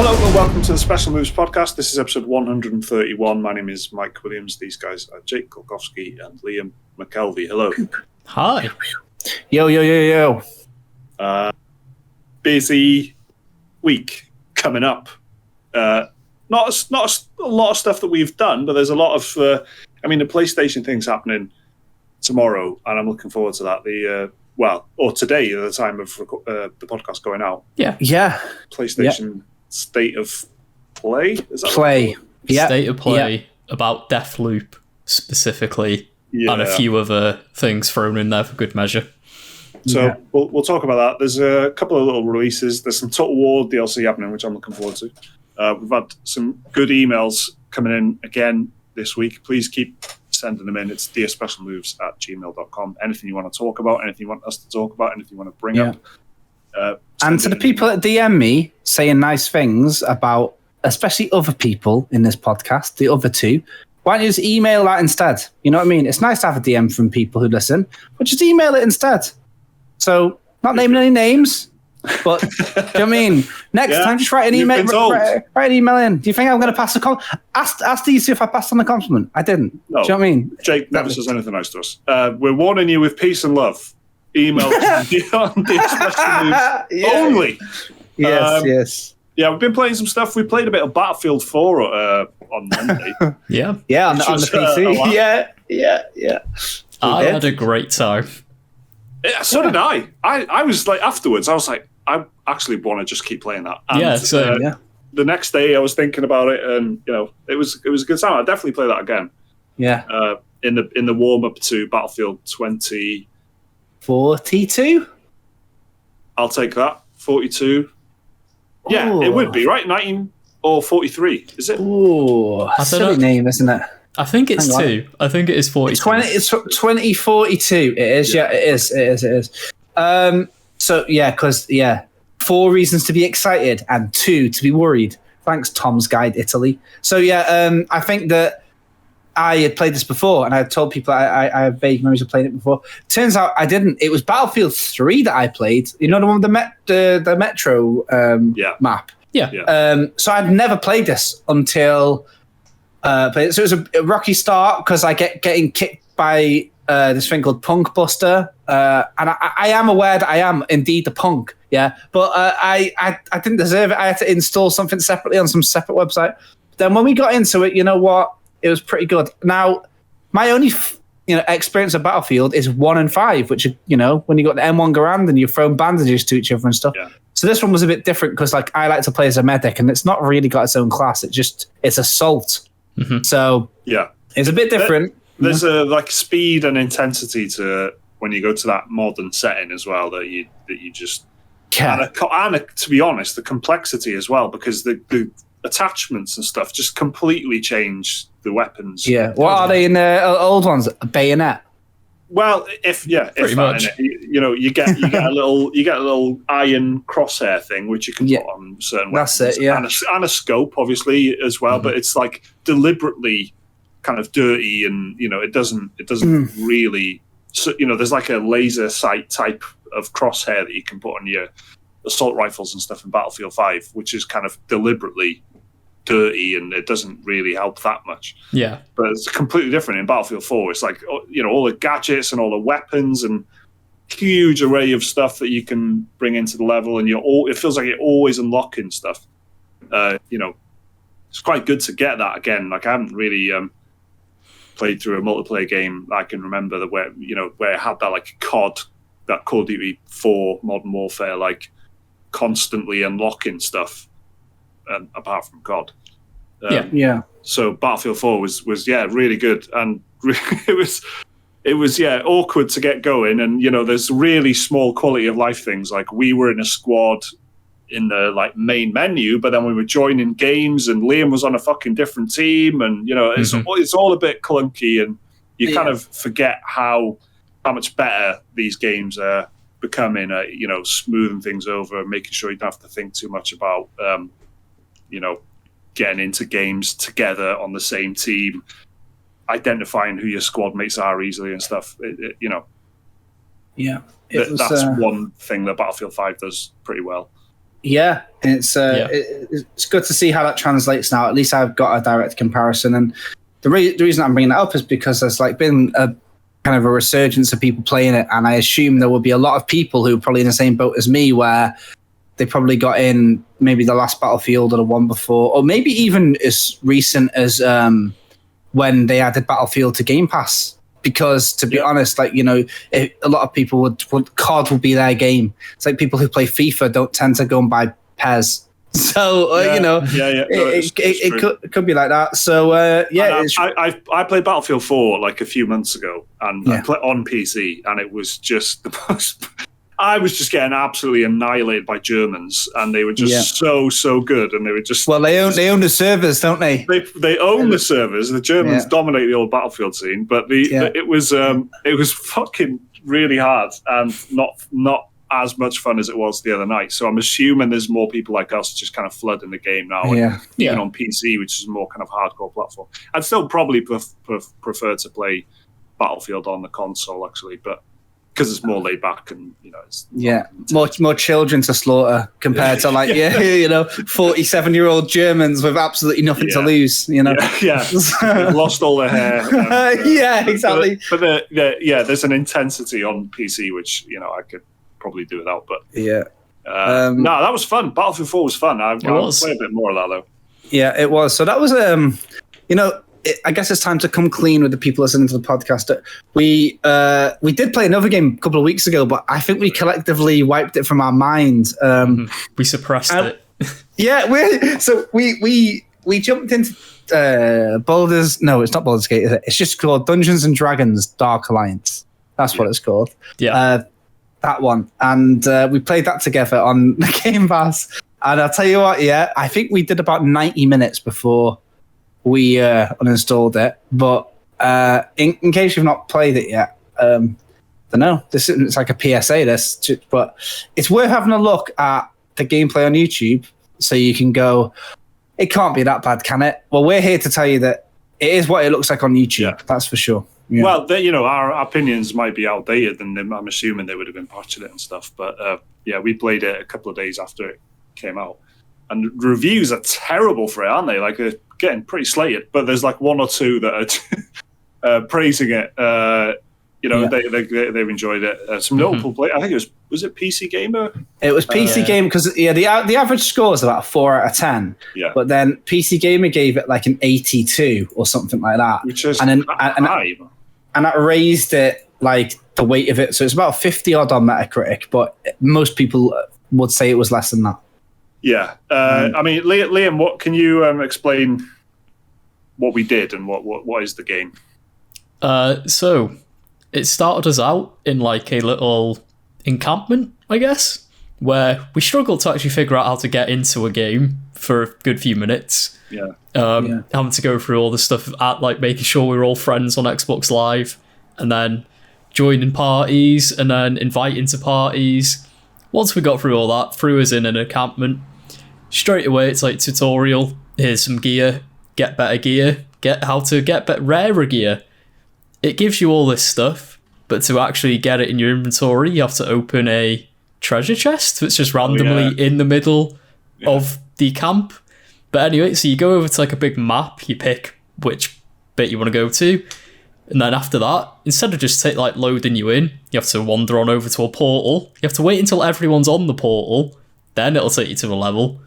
Hello and welcome to the Special Moves podcast. This is episode 131. My name is Mike Williams. These guys are Jake Kolkowski and Liam McKelvey. Hello. Hi. Yo. Busy week coming up. Not a lot of stuff that we've done, but there's a lot of, the PlayStation thing's happening tomorrow, and I'm looking forward to that. Or today, at the time of the podcast going out. Yeah. PlayStation State of Play? Is that Play. Yeah. State of Play about Deathloop specifically, and a few other things thrown in there for good measure. So we'll talk about that. There's a couple of little releases. There's some Total War DLC happening, which I'm looking forward to. We've had some good emails coming in again this week. Please keep sending them in. It's dearspecialmoves@gmail.com. Anything you want to talk about, anything you want us to talk about, anything you want to bring up. And to the people that DM me saying nice things about, especially other people in this podcast, the other two, why don't you just email that instead? You know what I mean? It's nice to have a DM from people who listen, but just email it instead. So, not naming any names, but do you know what I mean? Next time, just write an email. Write an email in. Do you think I'm going to pass a compliment? Ask these if I passed on the compliment. I didn't. No. Do you know what I mean? Jake never says anything nice to us. We're warning you with peace and love. Email on the only. Yes. Yeah, we've been playing some stuff. We played a bit of Battlefield 4 on Monday. on the PC. Yeah. I had a great time. Yeah, so did I. I was like, afterwards, I was like, I actually want to just keep playing that. And, the next day, I was thinking about it, and it was a good time. I'd definitely play that again. Yeah. In the warm up to Battlefield 2042. I'll take that. 42. Yeah, it would be right. 19 or 43. Is it? Ooh, silly name, isn't it? I think it's 2. I think it is 42. It's 2042. It is. Yeah, it is. So yeah, because 4 reasons to be excited and 2 to be worried. Thanks, Tom's Guide Italy. So I think that I had played this before, and I had told people I have vague memories of playing it before. Turns out I didn't. It was Battlefield 3 that I played. You know, the one with the Metro map. Yeah. So I'd never played this until. So it was a rocky start because I getting kicked by this thing called Punk Buster, and I am aware that I am indeed the punk. Yeah, but I didn't deserve it. I had to install something separately on some separate website. Then when we got into it, you know what? It was pretty good. Now, my only experience of Battlefield is 1 and 5, which when you got the M1 Garand and you're throwing bandages to each other and stuff. Yeah. So this one was a bit different because I like to play as a medic, and it's not really got its own class. It's assault. Mm-hmm. So it's a bit different. There's a speed and intensity to when you go to that modern setting as well that you just and to be honest, the complexity as well, because the attachments and stuff just completely change the weapons. Yeah, what are they in the old ones? A bayonet. Well, pretty much. You get a little iron crosshair thing which you can put on certain weapons. That's it. Yeah, and a scope obviously as well, but it's like deliberately kind of dirty, and it doesn't really. So, there's like a laser sight type of crosshair that you can put on your assault rifles and stuff in Battlefield 5, which is kind of deliberately dirty, and it doesn't really help that much. Yeah, but it's completely different in Battlefield 4. It's like all the gadgets and all the weapons and huge array of stuff that you can bring into the level, and it feels like you're always unlocking stuff. It's quite good to get that again. Like I haven't really played through a multiplayer game I can remember where it had that like COD, that Call of Duty 4 Modern Warfare, like constantly unlocking stuff. Apart from COD. So Battlefield 4 was really good, and it was awkward to get going, and there's really small quality of life things, like we were in a squad in the main menu, but then we were joining games and Liam was on a fucking different team, and it's all a bit clunky, and you kind of forget how much better these games are becoming, smoothing things over, making sure you don't have to think too much about getting into games together on the same team, identifying who your squad mates are easily and stuff. That's one thing that Battlefield 5 does pretty well. Yeah, it's good to see how that translates now. At least I've got a direct comparison, and the reason I'm bringing that up is because there's like been a kind of a resurgence of people playing it, and I assume there will be a lot of people who are probably in the same boat as me, where they probably got in maybe the last Battlefield or the one before, or maybe even as recent as when they added Battlefield to Game Pass. Because to be honest, like, a lot of people would COD will be their game. It's like people who play FIFA don't tend to go and buy PES. So it could be like that. So I played Battlefield 4 like a few months ago, and I played on PC, and it was just the most. I was just getting absolutely annihilated by Germans, and they were just so good, and they were just they own the servers, don't they? They own the servers. The Germans dominate the old Battlefield scene, but it was fucking really hard and not as much fun as it was the other night. So I'm assuming there's more people like us just kind of flooding the game now, even on PC, which is a more kind of hardcore platform. I'd still probably prefer to play Battlefield on the console, actually, but. Because it's more laid back and it's more children to slaughter compared to 47-year-old Germans with absolutely nothing to lose. They've lost all their hair. Exactly. But there's an intensity on PC which I could probably do without. But no, that was fun. Battlefield 4 was fun. I play a bit more of that though. Yeah, it was. So that was I guess it's time to come clean with the people listening to the podcast. We did play another game a couple of weeks ago, but I think we collectively wiped it from our minds. We suppressed it. We jumped into Baldur's. No, it's not Baldur's Gate. Is it? It's just called Dungeons and Dragons: Dark Alliance. That's what it's called. Yeah, that one. And we played that together on the Game Pass. And I'll tell you what. Yeah, I think we did about 90 minutes before we uninstalled it, but in case you've not played it yet, I don't know. It's like a PSA. But it's worth having a look at the gameplay on YouTube, so you can go. It can't be that bad, can it? Well, we're here to tell you that it is what it looks like on YouTube. Yeah. That's for sure. Yeah. Well, our opinions might be outdated, and I'm assuming they would have been patching it and stuff. But we played it a couple of days after it came out, and reviews are terrible for it, aren't they? Like getting pretty slated, but there's like one or two that are praising it. They've enjoyed it. Some notable play. I think it was it PC Gamer? It was PC Gamer because the average score is about a 4 out of 10. Yeah. But then PC Gamer gave it like an 82 or something like that, which is and that raised it like the weight of it. So it's about 50 odd on Metacritic, but most people would say it was less than that. Yeah, I mean, Liam, what can you explain what we did and what is the game? So it started us out in like a little encampment, I guess, where we struggled to actually figure out how to get into a game for a good few minutes. Having to go through all the stuff at like making sure we were all friends on Xbox Live, and then joining parties, and then inviting to parties. Once we got through all that, threw us in an encampment. Straight away, it's like tutorial. Here's some gear. Get better gear. How to get rarer gear. It gives you all this stuff, but to actually get it in your inventory, you have to open a treasure chest that's just randomly in the middle of the camp. But anyway, so you go over to like a big map. You pick which bit you want to go to, and then after that, instead of just loading you in, you have to wander on over to a portal. You have to wait until everyone's on the portal, then it'll take you to a level.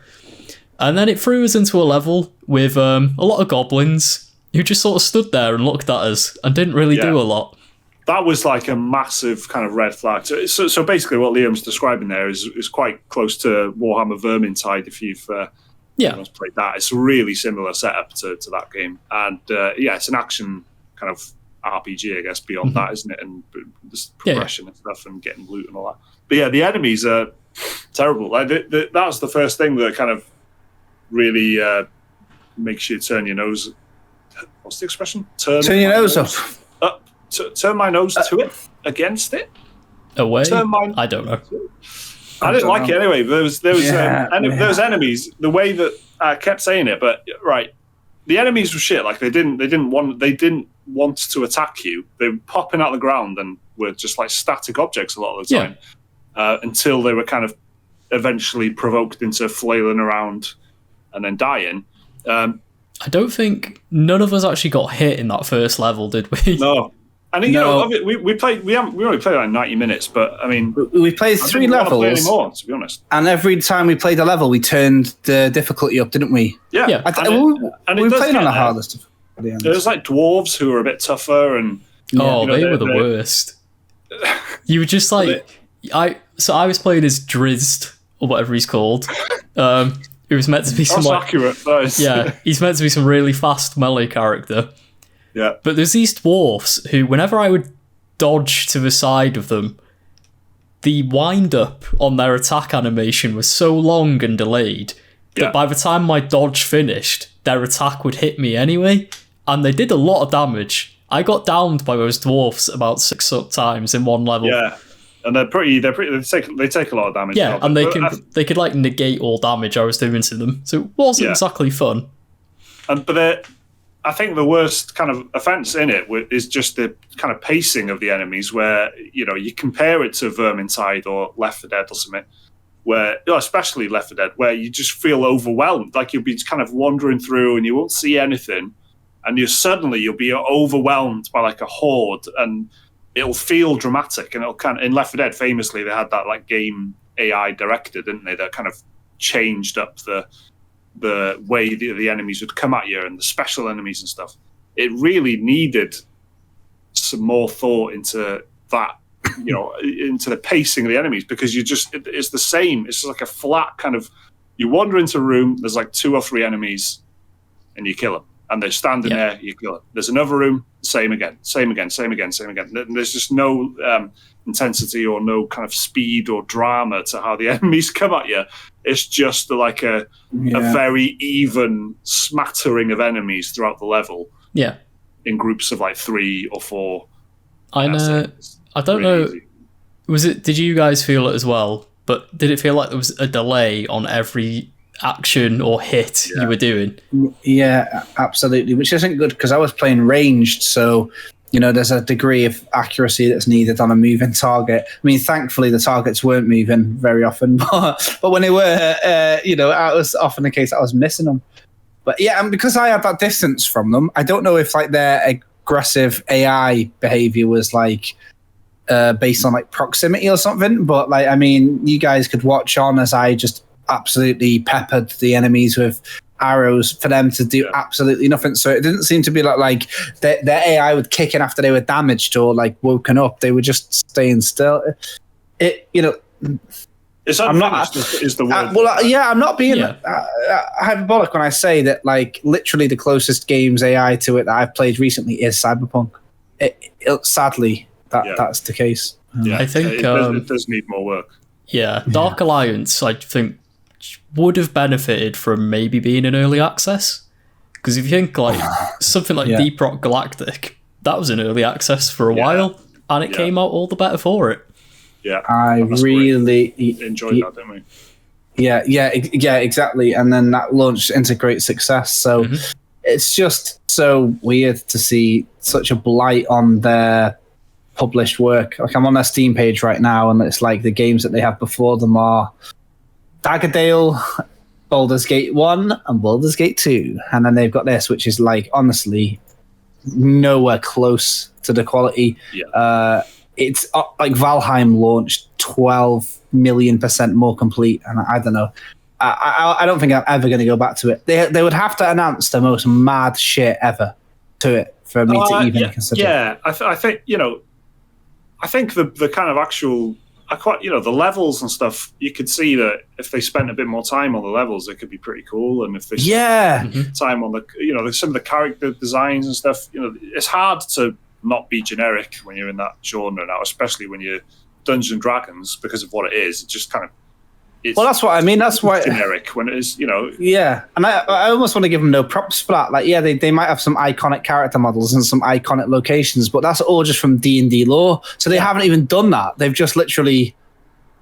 And then it threw us into a level with a lot of goblins who just sort of stood there and looked at us and didn't really do a lot. That was like a massive kind of red flag. So basically what Liam's describing there is quite close to Warhammer Vermintide, if you've played that. It's a really similar setup to that game. And it's an action kind of RPG, I guess, beyond that, isn't it? And just progression and stuff and getting loot and all that. But yeah, the enemies are terrible. Like that was the first thing that kind of really makes you turn your nose. What's the expression? Turn your nose up. Turn my nose to it, against it, away. I don't know. I didn't like it anyway. There was those enemies. The way that I kept saying it, but right, the enemies were shit. Like they didn't want to attack you. They were popping out of the ground and were just like static objects a lot of the time, until they were kind of eventually provoked into flailing around and then dying. I don't think none of us actually got hit in that first level, did we? No. And you know, we only played like 90 minutes, but I mean, we played 3 levels. Play anymore, to be honest. And every time we played a level, we turned the difficulty up, didn't we? Yeah. Yeah. We played on the hardest. There's like dwarves who are a bit tougher, and they were the worst. You were just like, I was playing as Drizzt or whatever he's called. It was meant to be some accurate. He's meant to be some really fast melee character. Yeah. But there's these dwarfs who, whenever I would dodge to the side of them, the wind-up on their attack animation was so long and delayed that by the time my dodge finished, their attack would hit me anyway, and they did a lot of damage. I got downed by those dwarfs about 6 times in one level. Yeah, and they take a lot of damage. Yeah, and they could like negate all damage I was doing to them, so it wasn't exactly fun. But I think the worst kind of offense in it is just the kind of pacing of the enemies, where you compare it to Vermintide or Left 4 Dead or something, where especially Left 4 Dead, where you just feel overwhelmed, like you'll be kind of wandering through and you won't see anything, and you'll be overwhelmed by like a horde, and it'll feel dramatic, and it'll kind of, in Left 4 Dead famously they had that like game AI director, didn't they, that kind of changed up the way the enemies would come at you and the special enemies and stuff. It really needed some more thought into that, into the pacing of the enemies, because it's the same. It's just like a flat kind of, you wander into a room, there's like 2 or 3 enemies and you kill them. And they're standing there, you kill them. There's another room, same again. There's just no intensity or no kind of speed or drama to how the enemies come at you. It's just like a very even smattering of enemies throughout the level. Yeah. In groups of like 3 or 4. I don't know. Did you guys feel it as well? But did it feel like there was a delay on every action or hit you were doing? Yeah, absolutely, which isn't good because I was playing ranged, so there's a degree of accuracy that's needed on a moving target. I mean, thankfully the targets weren't moving very often, but when they were, it was often the case that I was missing them. But yeah, and because I had that distance from them, I don't know if like their aggressive AI behavior was like based on like proximity or something, but like, I mean, you guys could watch on as I just absolutely peppered the enemies with arrows for them to do absolutely nothing. So it didn't seem to be like their AI would kick in after they were damaged or like woken up. They were just staying still. It's unfinished is the word. I'm not being hyperbolic when I say that like literally the closest games AI to it that I've played recently is Cyberpunk. Sadly, that's the case. Yeah, I think it does need more work. Yeah, Dark Alliance, I think, would have benefited from maybe being in early access. Because if you think like something like Deep Rock Galactic, that was in early access for a while, and it came out all the better for it. Yeah, I really enjoyed that, didn't we? Yeah, exactly. And then that launched into great success. So it's just so weird to see such a blight on their published work. Like I'm on their Steam page right now, and it's like the games that they have before them are Daggerdale, Baldur's Gate 1 and Baldur's Gate 2, and then they've got this, which is like honestly nowhere close to the quality. It's like Valheim launched 12 million% more complete, and I don't know, I don't think I'm ever going to go back to it. They would have to announce the most mad shit ever to it for me to even consider. I think the kind of actual, the levels and stuff, you could see that if they spent a bit more time on the levels, it could be pretty cool. And if they spent time on some of the character designs and stuff, it's hard to not be generic when you're in that genre now, especially when you're Dungeons and Dragons, because of what it is. It just kind of, that's what I mean. That's why generic when it is, Yeah, and I almost want to give them no props for that. Like, they might have some iconic character models and some iconic locations, but that's all just from D&D lore. So they haven't even done that. They've just literally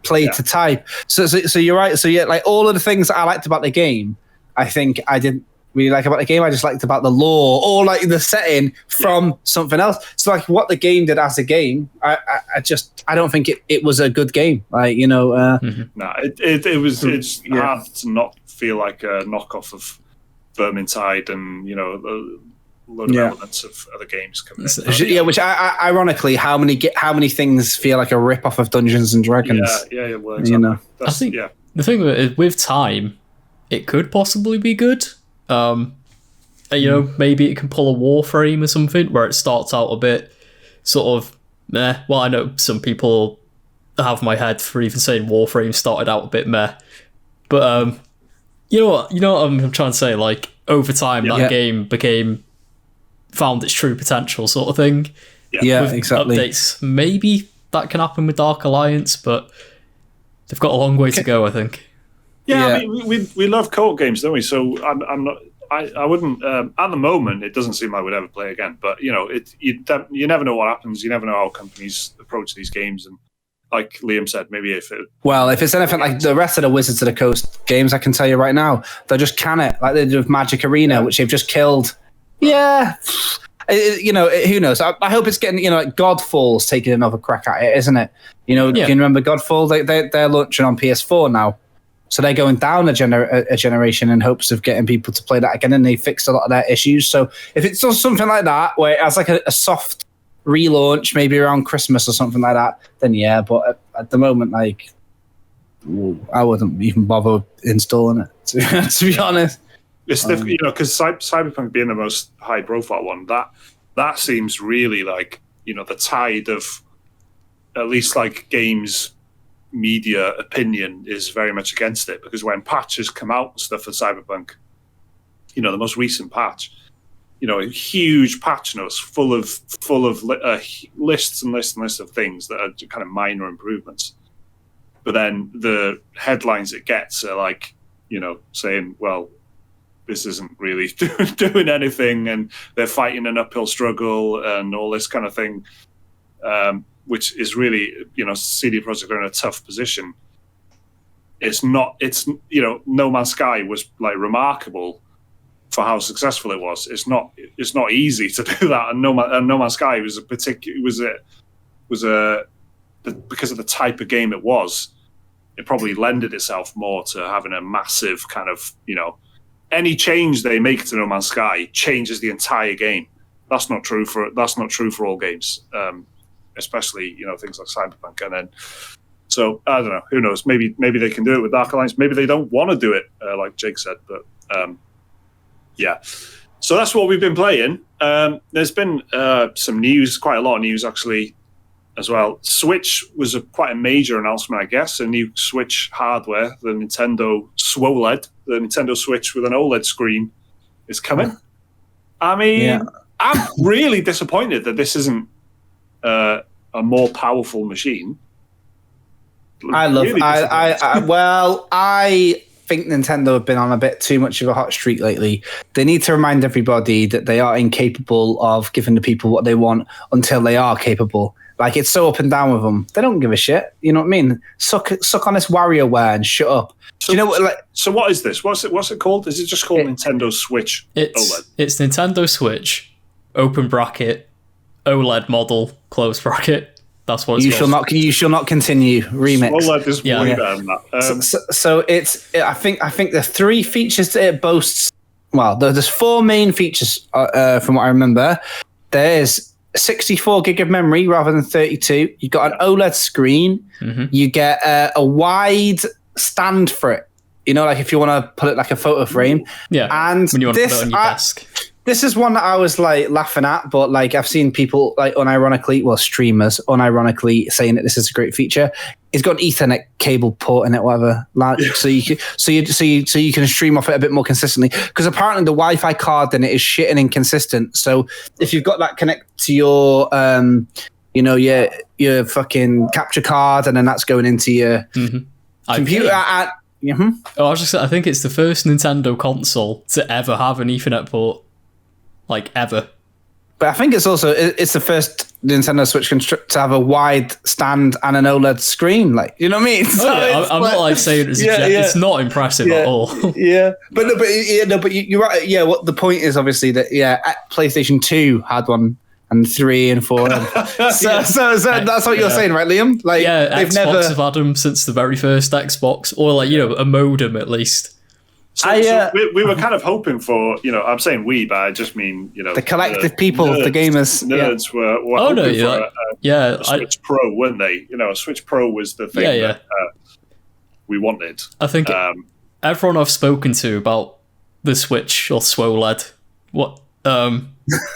played to type. So you're right. So like all of the things that I liked about the game, I think I didn't really like about the game. I just liked about the lore or like the setting from something else. So like what the game did as a game, I don't think it was a good game. Like, you know, no, it's hard to not feel like a knockoff of Vermintide and, you know, a load of elements of other games coming in. Yeah, which ironically, how many things feel like a rip off of Dungeons and Dragons? Yeah, well, exactly. You know, I think the thing with time, it could possibly be good. You know, maybe it can pull a Warframe or something where it starts out a bit sort of meh. Well, I know some people have my head for even saying Warframe started out a bit meh, but you know what I'm trying to say. Like over time, that game found its true potential, sort of thing. Yeah, with exactly. Updates, maybe that can happen with Dark Alliance, but they've got a long way to go, I think. Yeah, I mean, we love co-op games, don't we? So I'm not. I wouldn't. At the moment, it doesn't seem like we'd ever play again. But you know, you never know what happens. You never know how companies approach these games. And like Liam said, maybe if it's anything like the rest of the Wizards of the Coast games, I can tell you right now, they'll just can it like they did with Magic Arena, which they've just killed. Yeah. You know, who knows? I hope it's getting, you know, like Godfall's taking another crack at it, isn't it? You know, can you remember Godfall? They're launching on PS4 now. So they're going down a generation in hopes of getting people to play that again, and they fixed a lot of their issues. So if it's something like that, where it has like a soft relaunch, maybe around Christmas or something like that, then yeah. But at the moment, like, I wouldn't even bother installing it, to be honest. It's difficult, you know, because Cyberpunk being the most high-profile one, that seems really like, you know, the tide of at least like games media opinion is very much against it, because when patches come out and stuff for Cyberpunk, you know, the most recent patch, you know, a huge patch notes full of lists and lists and lists of things that are kind of minor improvements, but then the headlines it gets are like, you know, saying, well, this isn't really doing anything, and they're fighting an uphill struggle and all this kind of thing, which is really, you know, CD Projekt are in a tough position. It's, you know, No Man's Sky was like remarkable for how successful it was. It's not easy to do that, and No Man's Sky was because of the type of game it was, it probably lended itself more to having a massive kind of, you know, any change they make to No Man's Sky changes the entire game. That's not true for all games, especially, you know, things like Cyberpunk. And then, so I don't know. Who knows? Maybe they can do it with Dark Alliance. Maybe they don't want to do it, like Jake said. But yeah. So that's what we've been playing. There's been some news, quite a lot of news actually, as well. Switch was quite a major announcement, I guess. A new Switch hardware, the Nintendo OLED, the Nintendo Switch with an OLED screen is coming. I mean, I'm really disappointed that this isn't a more powerful machine. I think Nintendo have been on a bit too much of a hot streak lately. They need to remind everybody that they are incapable of giving the people what they want until they are capable. Like, it's so up and down with them. They don't give a shit. You know what I mean? Suck on this WarioWare and shut up. So, you know what? Like, so what is this? What's it called? Is it just called Nintendo Switch OLED? It's Nintendo Switch, open bracket, OLED model, close bracket. That's what it's called. You shall not continue. Remix. OLED is way better than that. So I think the three features that it boasts. Well, there's four main features from what I remember. There's 64 gig of memory rather than 32. You got an OLED screen. Mm-hmm. You get a wide stand for it. You know, like if you want to put it like a photo frame. Yeah. And when you want to put it on your desk. This is one that I was like laughing at, but like I've seen people like streamers unironically saying that this is a great feature. It's got an Ethernet cable port in it, whatever. Like, so you can stream off it a bit more consistently. Because apparently the Wi-Fi card in it is shit and inconsistent. So if you've got that connect to your your fucking capture card, and then that's going into your computer. I was just saying, I think it's the first Nintendo console to ever have an Ethernet port. Like, ever. But I think it's the first Nintendo Switch to have a wide stand and an OLED screen. Like, you know what I mean? So I'm not like saying it's not impressive at all. Yeah, but you're right. Yeah, what the point is obviously that PlayStation 2 had one. And 3 and 4. So that's what you're saying, right, Liam? Like, they've Xbox have had them since the very first Xbox, or like a modem at least. So we were kind of hoping for, I'm saying we, but I just mean, the collective people, the gamers, nerds were hoping for a Switch Pro, weren't they? A Switch Pro was the thing that we wanted. I think everyone I've spoken to about the Switch or SWOLED,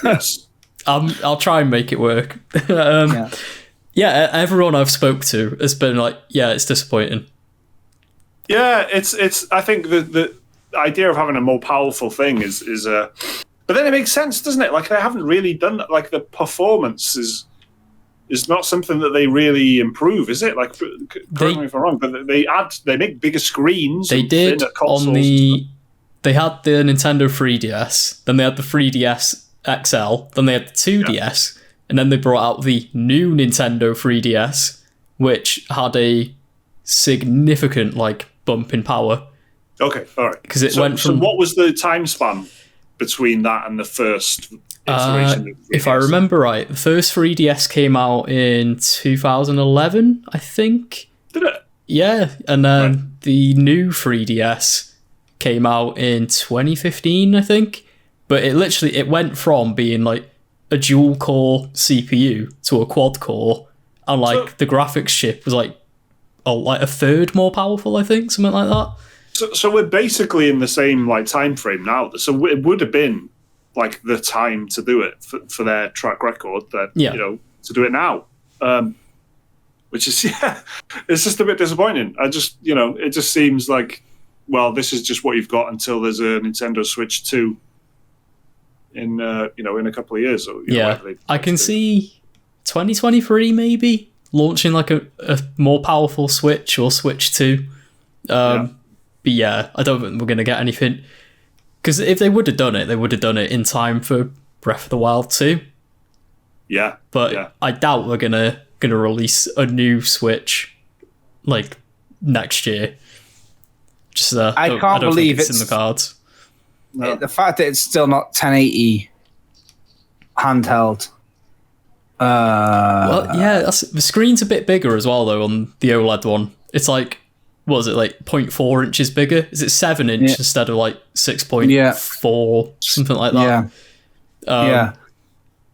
yes. I'll try and make it work. Everyone I've spoke to has been like, it's disappointing. Yeah, it's. I think the idea of having a more powerful thing is but then it makes sense, doesn't it? Like, they haven't really done that. Like, the performance is not something that they really improve, is it? Like, correct me if I'm wrong, but they make bigger screens. They did on they had the Nintendo 3DS, then they had the 3DS XL, then they had the 2DS, and then they brought out the new Nintendo 3DS, which had a significant bump in power. Okay, all right. Because it went from. So what was the time span between that and the first iteration? If I remember right, the first 3DS came out in 2011, I think. Did it? Yeah, and then the new 3DS came out in 2015, I think. But it went from being a dual core CPU to a quad core, and the graphics chip was a third more powerful, I think, something like that. So we're basically in the same time frame now. So it would have been the time to do it for their track record that to do it now, which is it's just a bit disappointing. I just it just seems like, well, this is just what you've got until there's a Nintendo Switch 2. In in a couple of years, or I can see 2023 maybe launching a more powerful Switch or Switch 2. But I don't think we're going to get anything, because if they would have done it, they would have done it in time for Breath of the Wild 2. Yeah, but I doubt we're gonna release a new Switch next year. Just I can't believe it's in the cards. No. The fact that it's still not 1080 handheld. The screen's a bit bigger as well, though, on the OLED one. It's what was it, 0.4 inches bigger? Is it 7 inch instead of 6.4, something like that?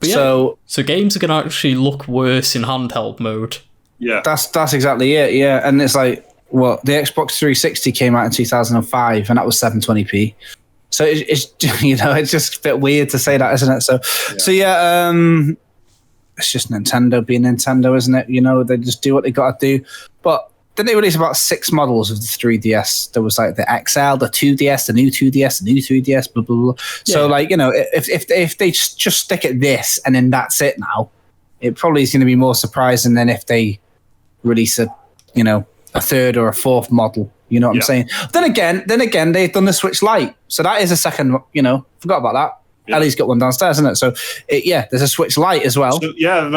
But so games are going to actually look worse in handheld mode. Yeah. That's exactly it, and it's the Xbox 360 came out in 2005, and that was 720p. So it's it's just a bit weird to say that, isn't it? So it's just Nintendo being Nintendo, isn't it? They just do what they got to do. But then they released about 6 models of the 3DS. There was the XL, the 2DS, the new 2DS, the new 3DS, blah blah blah. So if they just stick at this and then that's it now, it probably is going to be more surprising than if they release a third or a fourth model. You know what I'm saying? Then again, they've done the Switch Lite, so that is a second. Forgot about that. Yeah. Ellie's got one downstairs, isn't it? So there's a Switch Lite as well. So, you're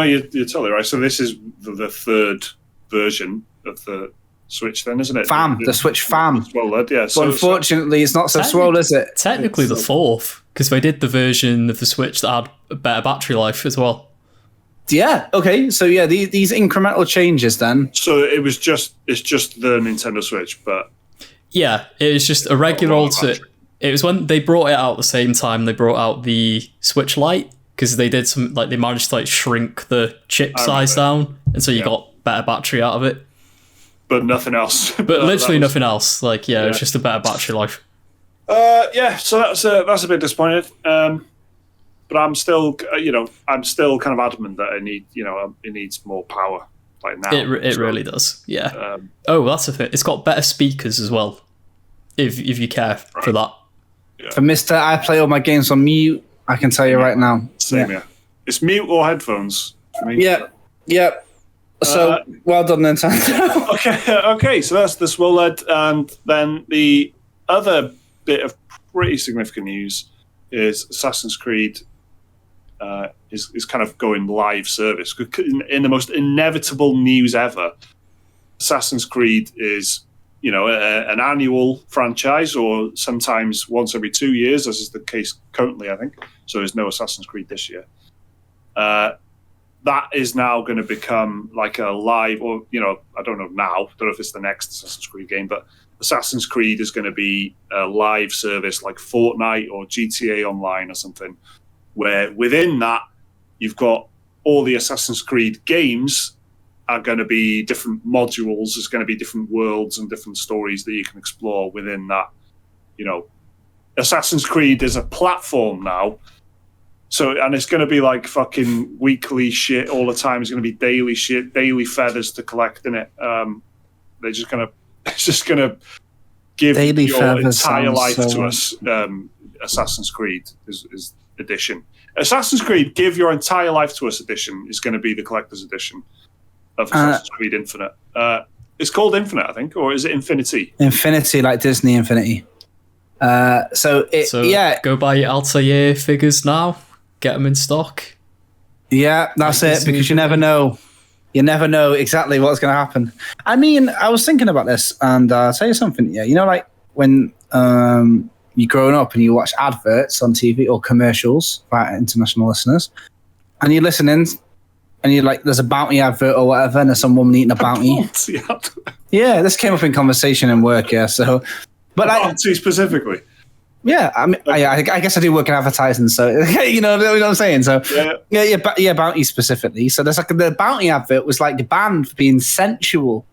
totally right. So this is the third version of the Switch, then, isn't it? The Switch Fam. SWOLED, yeah. But unfortunately, it's not so swole, is it? Technically, the fourth, because they did the version of the Switch that had a better battery life as well. Yeah. Okay. So these incremental changes then. So it's just the Nintendo Switch, but it was just a regular It was when they brought it out at the same time they brought out the Switch Lite, because they did some they managed to shrink the chip size down, and so you got better battery out of it. But nothing else. But literally nothing else. It was just a better battery life. So that's a bit disappointed. But I'm still, kind of adamant that it needs more power now. It really does, yeah. That's the thing. It's got better speakers as well, if you care for that. Yeah. For Mr. I play all my games on mute, I can tell you right now. Same, yeah. It's mute or headphones for me. Yeah. So, well done, Nintendo. Okay, so that's the SWOLED, and then the other bit of pretty significant news is Assassin's Creed is kind of going live service. In the most inevitable news ever, Assassin's Creed is, an annual franchise, or sometimes once every 2 years, as is the case currently, I think. So there's no Assassin's Creed this year. That is now going to become like a live, or, I don't know now, I don't know if it's the next Assassin's Creed game, but Assassin's Creed is going to be a live service like Fortnite or GTA Online or something, where within that, you've got all the Assassin's Creed games are going to be different modules. There's going to be different worlds and different stories that you can explore within that. Assassin's Creed is a platform now. So, and it's going to be like fucking weekly shit all the time. It's going to be daily shit, daily feathers to collect in it. It's just going to give daily your entire life to us. Assassin's Creed is edition. Assassin's Creed Give Your Entire Life to Us edition is going to be the collector's edition of Assassin's Creed Infinite. It's called Infinite, I think, or is it Infinity? Infinity, like Disney Infinity. Go buy your Altair figures now. Get them in stock. Yeah, that's it, because you never know. You never know exactly what's going to happen. I mean, I was thinking about this, and I'll tell you something. Yeah, like when you're growing up and you watch adverts on TV or commercials for international listeners, and you listen in, and you're like, there's a bounty advert or whatever, and there's some woman eating a bounty. Yeah, this came up in conversation in work, yeah. So, but bounty specifically. Yeah, I mean, I guess I do work in advertising, so you know what I'm saying. So yeah, bounty specifically. So there's like the bounty advert was like banned for being sensual.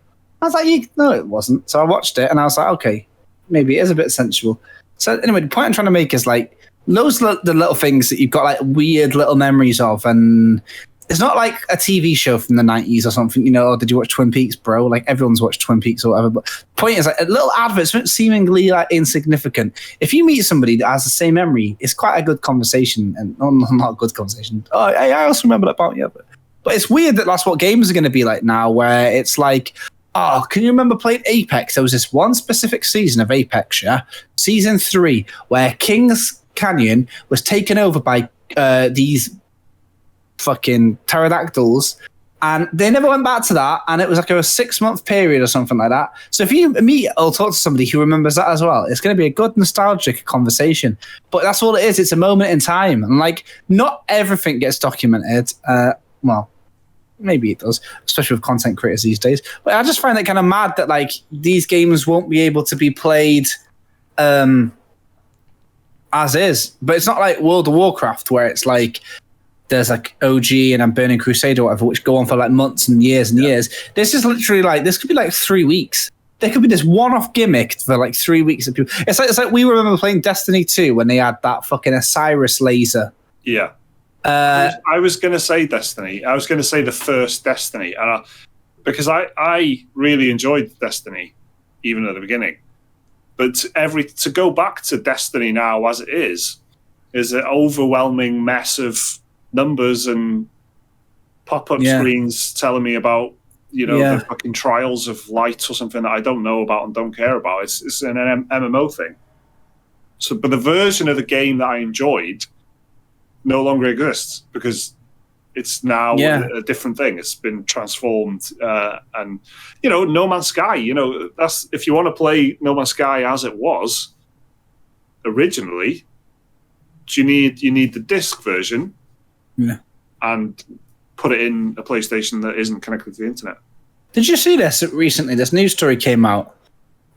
I was like, no, it wasn't. So I watched it and I was like, okay, maybe it is a bit sensual. So anyway, the point I'm trying to make is like those the little things that you've got like weird little memories of, and it's not like a TV show from the 90s or something, or did you watch Twin Peaks, bro? Like everyone's watched Twin Peaks or whatever. But the point is, like little adverts seemingly like insignificant. If you meet somebody that has the same memory, it's quite a good conversation, and not a good conversation. Oh, hey, I also remember that about you. But it's weird that that's what games are going to be like now, where it's like, oh, can you remember playing Apex? There was this one specific season of Apex, yeah, season 3, where King's Canyon was taken over by these fucking pterodactyls, and they never went back to that, and it was like a 6-month period or something like that. So if you meet or talk to somebody who remembers that as well, it's going to be a good nostalgic conversation. But that's all it is. It's a moment in time, and like not everything gets documented. Well, maybe it does, especially with content creators these days. But I just find it kind of mad that like these games won't be able to be played as is. But it's not like World of Warcraft, where it's like there's like OG and I'm Burning Crusade or whatever, which go on for like months and years and years. This is literally like, this could be like 3 weeks. There could be this one-off gimmick for like 3 weeks. Of people. It's like we remember playing Destiny 2 when they had that fucking Osiris laser. Yeah. I was going to say Destiny. I was going to say the first Destiny, and because I really enjoyed Destiny, even at the beginning. But to go back to Destiny now as it is an overwhelming mess of numbers and pop-up screens telling me about the fucking trials of light or something that I don't know about and don't care about. It's an MMO thing. So, but the version of the game that I enjoyed no longer exists because it's now a different thing. It's been transformed, and No Man's Sky. That's if you want to play No Man's Sky as it was originally. You need the disc version. Yeah, and put it in a PlayStation that isn't connected to the internet. Did you see this recently? This news story came out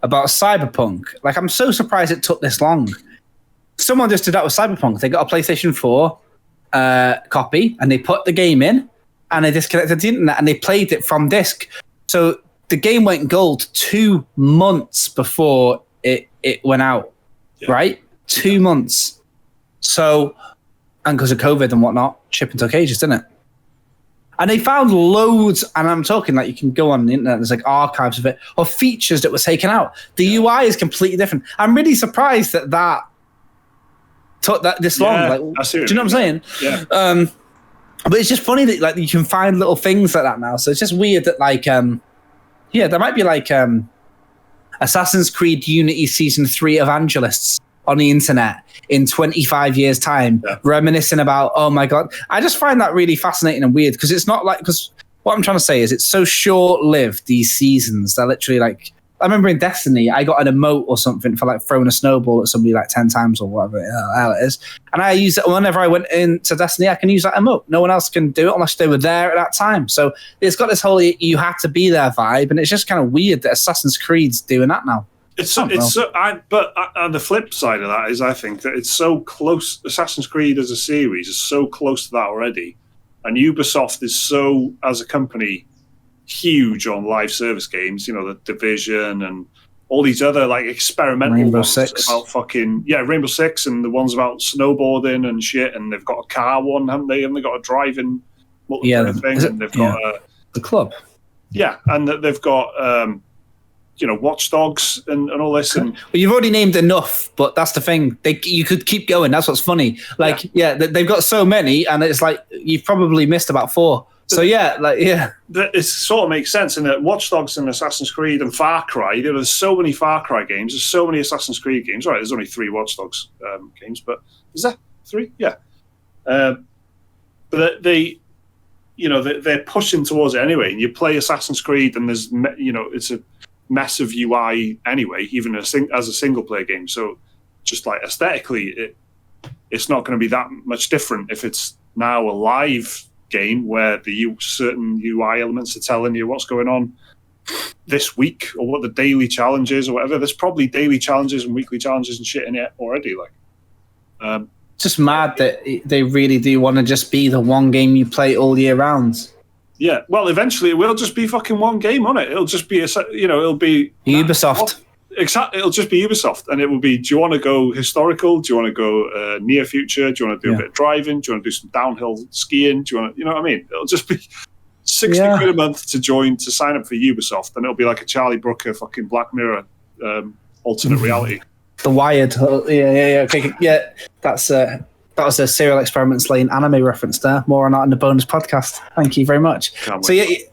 about Cyberpunk. Like, I'm so surprised it took this long. Someone just did that with Cyberpunk. They got a PlayStation 4 copy, and they put the game in, and they disconnected the internet, and they played it from disc. So the game went gold 2 months before it went out, right? 2 months. So... and because of COVID and whatnot, shipping took ages, didn't it? And they found loads, and I'm talking like you can go on the internet, there's like archives of it, of features that were taken out. The UI is completely different. I'm really surprised that took this long. Like, do you know what I'm saying? Yeah. But it's just funny that like you can find little things like that now. So it's just weird that like, there might be like Assassin's Creed Unity Season 3 Evangelists on the internet in 25 years' time, reminiscing about, oh my God. I just find that really fascinating and weird because it's not like, because what I'm trying to say is it's so short-lived, these seasons. They're literally like, I remember in Destiny, I got an emote or something for like throwing a snowball at somebody like 10 times or whatever the hell it is. And I use it whenever I went into Destiny, I can use that emote. No one else can do it unless they were there at that time. So it's got this whole you had to be there vibe. And it's just kind of weird that Assassin's Creed's doing that now. But on the flip side of that is I think that it's so close. Assassin's Creed as a series is so close to that already. And Ubisoft is so, as a company, huge on live service games, the Division and all these other like experimental Rainbow ones Six. about Rainbow Six and the ones about snowboarding and shit, and they've got a car one, haven't they? And they've got a driving multiplayer thing, and they've got the club. Yeah, and they've got Watch Dogs and all this. And well, you've already named enough, but that's the thing. You could keep going. That's what's funny. Like, they've got so many, and it's like you've probably missed about 4. So it sort of makes sense in that Watch Dogs and Assassin's Creed and Far Cry. There's so many Far Cry games. There's so many Assassin's Creed games. Right, there's only 3 Watch Dogs games, but is that 3? Yeah. But they're pushing towards it anyway. And you play Assassin's Creed, and there's it's a mess of UI anyway, even as a single player game. So just like aesthetically, it's not going to be that much different if it's now a live game where the certain UI elements are telling you what's going on this week or what the daily challenge is or whatever. There's probably daily challenges and weekly challenges and shit in it already. Just mad that they really do want to just be the one game you play all year round. Yeah, well, eventually it will just be fucking one game, won't it? It'll just be it'll be Ubisoft. Exactly, it'll just be Ubisoft, and it will be. Do you want to go historical? Do you want to go near future? Do you want to do a bit of driving? Do you want to do some downhill skiing? Do you want to, what I mean? It'll just be 60 quid a month to sign up for Ubisoft, and it'll be like a Charlie Brooker fucking Black Mirror alternate reality. The Wired, okay, yeah. That was a Serial Experiments Lane anime reference there. More on that in the bonus podcast. Thank you very much. Can't wait.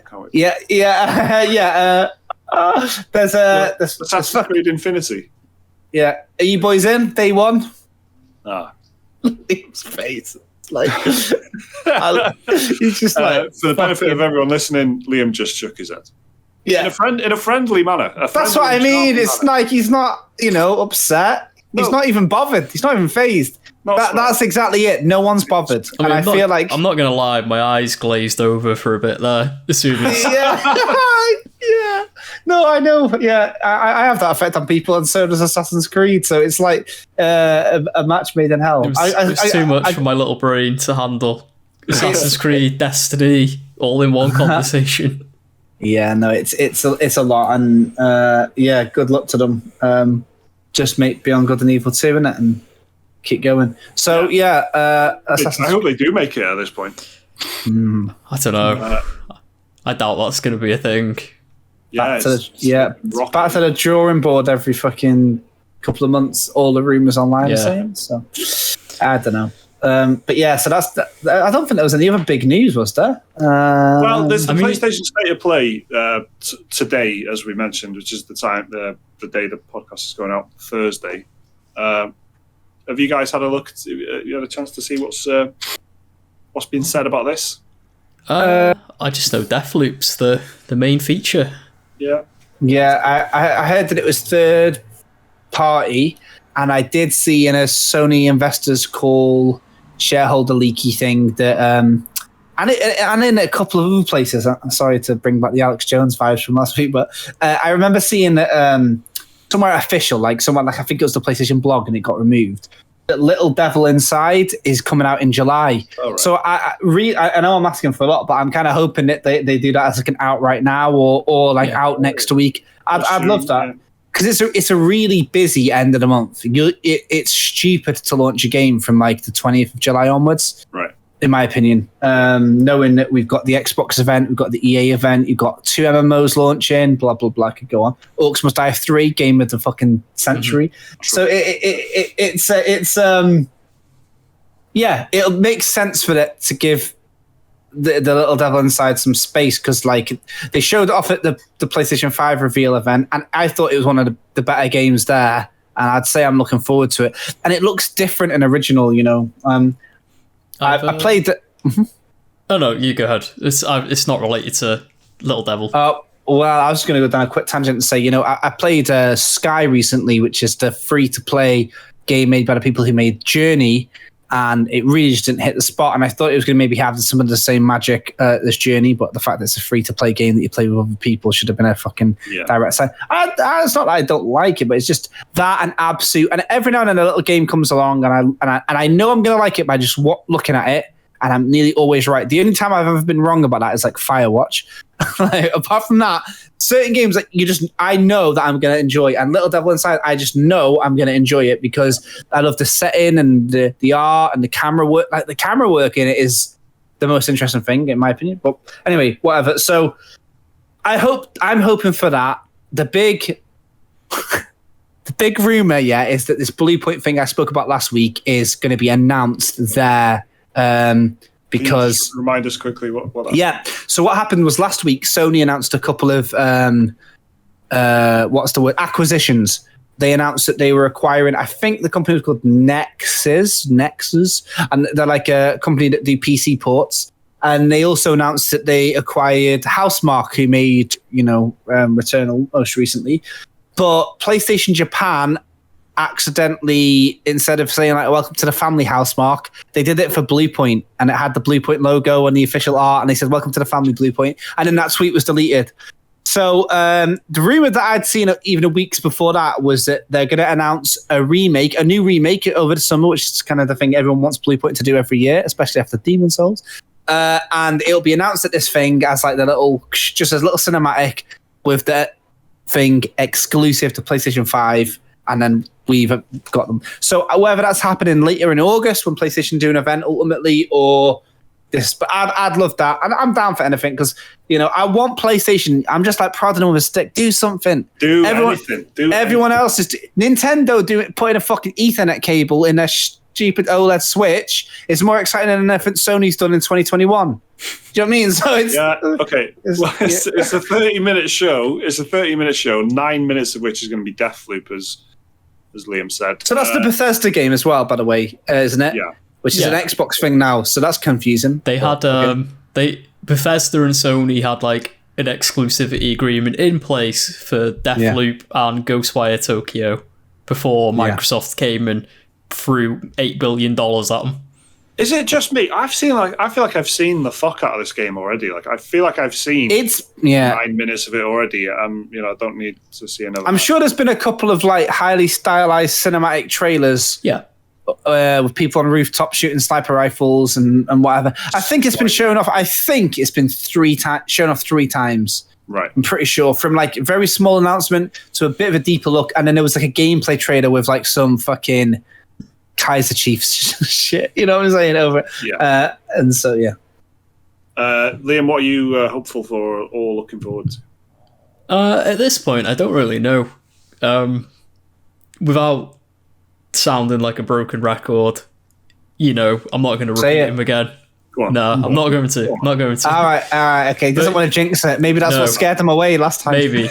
There's Assassin's Creed Infinity. Yeah, are you boys in day one? His face, like he's just like. For the benefit of everyone listening, Liam just shook his head. Yeah, in a friendly manner. That's what I mean. It's like he's not, upset. No. He's not even bothered. He's not even phased. That's exactly it. No one's bothered. I feel like I'm not gonna lie, my eyes glazed over for a bit there. As soon as yeah. No, I know. Yeah, I have that effect on people, and so does Assassin's Creed. So it's like a match made in hell. It's too much for my little brain to handle. Assassin's Creed, Destiny, all in one conversation. Yeah, no, it's a lot, and good luck to them. Just make Beyond Good and Evil 2 in it, and keep going. So I hope they do make it at this point. I don't know. I doubt that's going to be a thing. Back to the drawing board every fucking couple of months. All the rumors online are saying. So I don't know. But yeah, so that's. I don't think there was any other big news, was there? Well, there's the PlayStation State of Play today, as we mentioned, which is the day the podcast is going out, Thursday. Have you guys had a look? You had a chance to see what's been said about this? I just know Deathloop's the main feature. Yeah. I heard that it was third party, and I did see in a Sony investors call shareholder leaky thing that and in a couple of other places. I'm sorry to bring back the Alex Jones vibes from last week, but I remember seeing that somewhere official, like somewhere like I think it was the PlayStation blog, and it got removed. That Little Devil Inside is coming out in July. Oh, right. So I know I'm asking for a lot, but I'm kind of hoping that they do that as like an out right now or like out next week. I'd love that. Because it's a really busy end of the month. It's stupid to launch a game from like the 20th of July onwards. Right. In my opinion, knowing that we've got the Xbox event, we've got the EA event, you've got 2 MMOs launching, blah blah blah. Could go on. Orcs Must Die 3, game of the fucking century. Mm-hmm. So it'll make sense for it to give the Little Devil Inside some space, because like they showed it off at the PlayStation 5 reveal event, and I thought it was one of the better games there. and I'd say I'm looking forward to it. And it looks different and original, you know. I played it. Oh no, you go ahead. It's not related to Little Devil. Well, I was going to go down a quick tangent and say, you know, I played Sky recently, which is the free-to-play game made by the people who made Journey, and it really just didn't hit the spot. And I thought it was going to maybe have some of the same magic as Journey, but the fact that it's a free-to-play game that you play with other people should have been a fucking direct sign. It's not that I don't like it, but it's just that and Absu. And every now and then a little game comes along, and I know I'm going to like it by just looking at it, and I'm nearly always right. The only time I've ever been wrong about that is like Firewatch. Like, apart from that, certain games like I know that I'm going to enjoy, and Little Devil Inside, I just know I'm going to enjoy it because I love the setting and the art and the camera work. Like the camera work in it is the most interesting thing in my opinion. But anyway, whatever. So I'm hoping for that. The big rumor, is that this Blue Point thing I spoke about last week is going to be announced there. Because can you remind us quickly what that So what happened was last week Sony announced a couple of acquisitions. They announced that they were acquiring, I think the company was called Nexus, and they're like a company that do PC ports. And they also announced that they acquired Housemarque, who made Returnal most recently. But PlayStation Japan accidentally, instead of saying like welcome to the family Housemarque, they did it for Blue Point, and it had the Blue Point logo and the official art, and they said welcome to the family Blue Point, and then that tweet was deleted. So the rumor that I'd seen even weeks before that was that they're going to announce a new remake over the summer, which is kind of the thing everyone wants Blue Point to do every year, especially after Demon Souls. And it'll be announced at this thing as like a little cinematic with that thing exclusive to PlayStation 5. And then we've got them. So whether that's happening later in August when PlayStation do an event ultimately, or this, but I'd love that. And I'm down for anything because, I want PlayStation. I'm just like prodding them with a stick. Do something. Anything. Everyone else is Nintendo putting a fucking Ethernet cable in their stupid OLED Switch is more exciting than anything Sony's done in 2021. Do you know what I mean? So it's okay. It's a 30-minute show. It's a 30-minute show. 9 minutes of which is going to be Deathloop, as Liam said. So that's the Bethesda game as well, by the way, isn't it? Yeah. Which is an Xbox thing now, so that's confusing. They had Bethesda and Sony had like an exclusivity agreement in place for Deathloop and Ghostwire Tokyo before Microsoft came and threw $8 billion at them. Is it just me? I feel like I've seen the fuck out of this game already. Like I feel like I've seen 9 minutes of it already. I don't need to see another. I'm sure there's been a couple of like highly stylized cinematic trailers. Yeah. With people on rooftop shooting sniper rifles and whatever. I think it's been shown off. I think it's been shown off 3 times. Right. I'm pretty sure, from like a very small announcement to a bit of a deeper look, and then there was like a gameplay trailer with like some fucking Kaiser Chiefs shit, you know what I'm saying, over it. Yeah. And so Liam, what are you hopeful for or looking forward to? At this point, I don't really know. Without sounding like a broken record, I'm not going to repeat him again. Go on. No, I'm not going to. All right, okay. Doesn't want to jinx it. Maybe that's what scared them away last time. Maybe.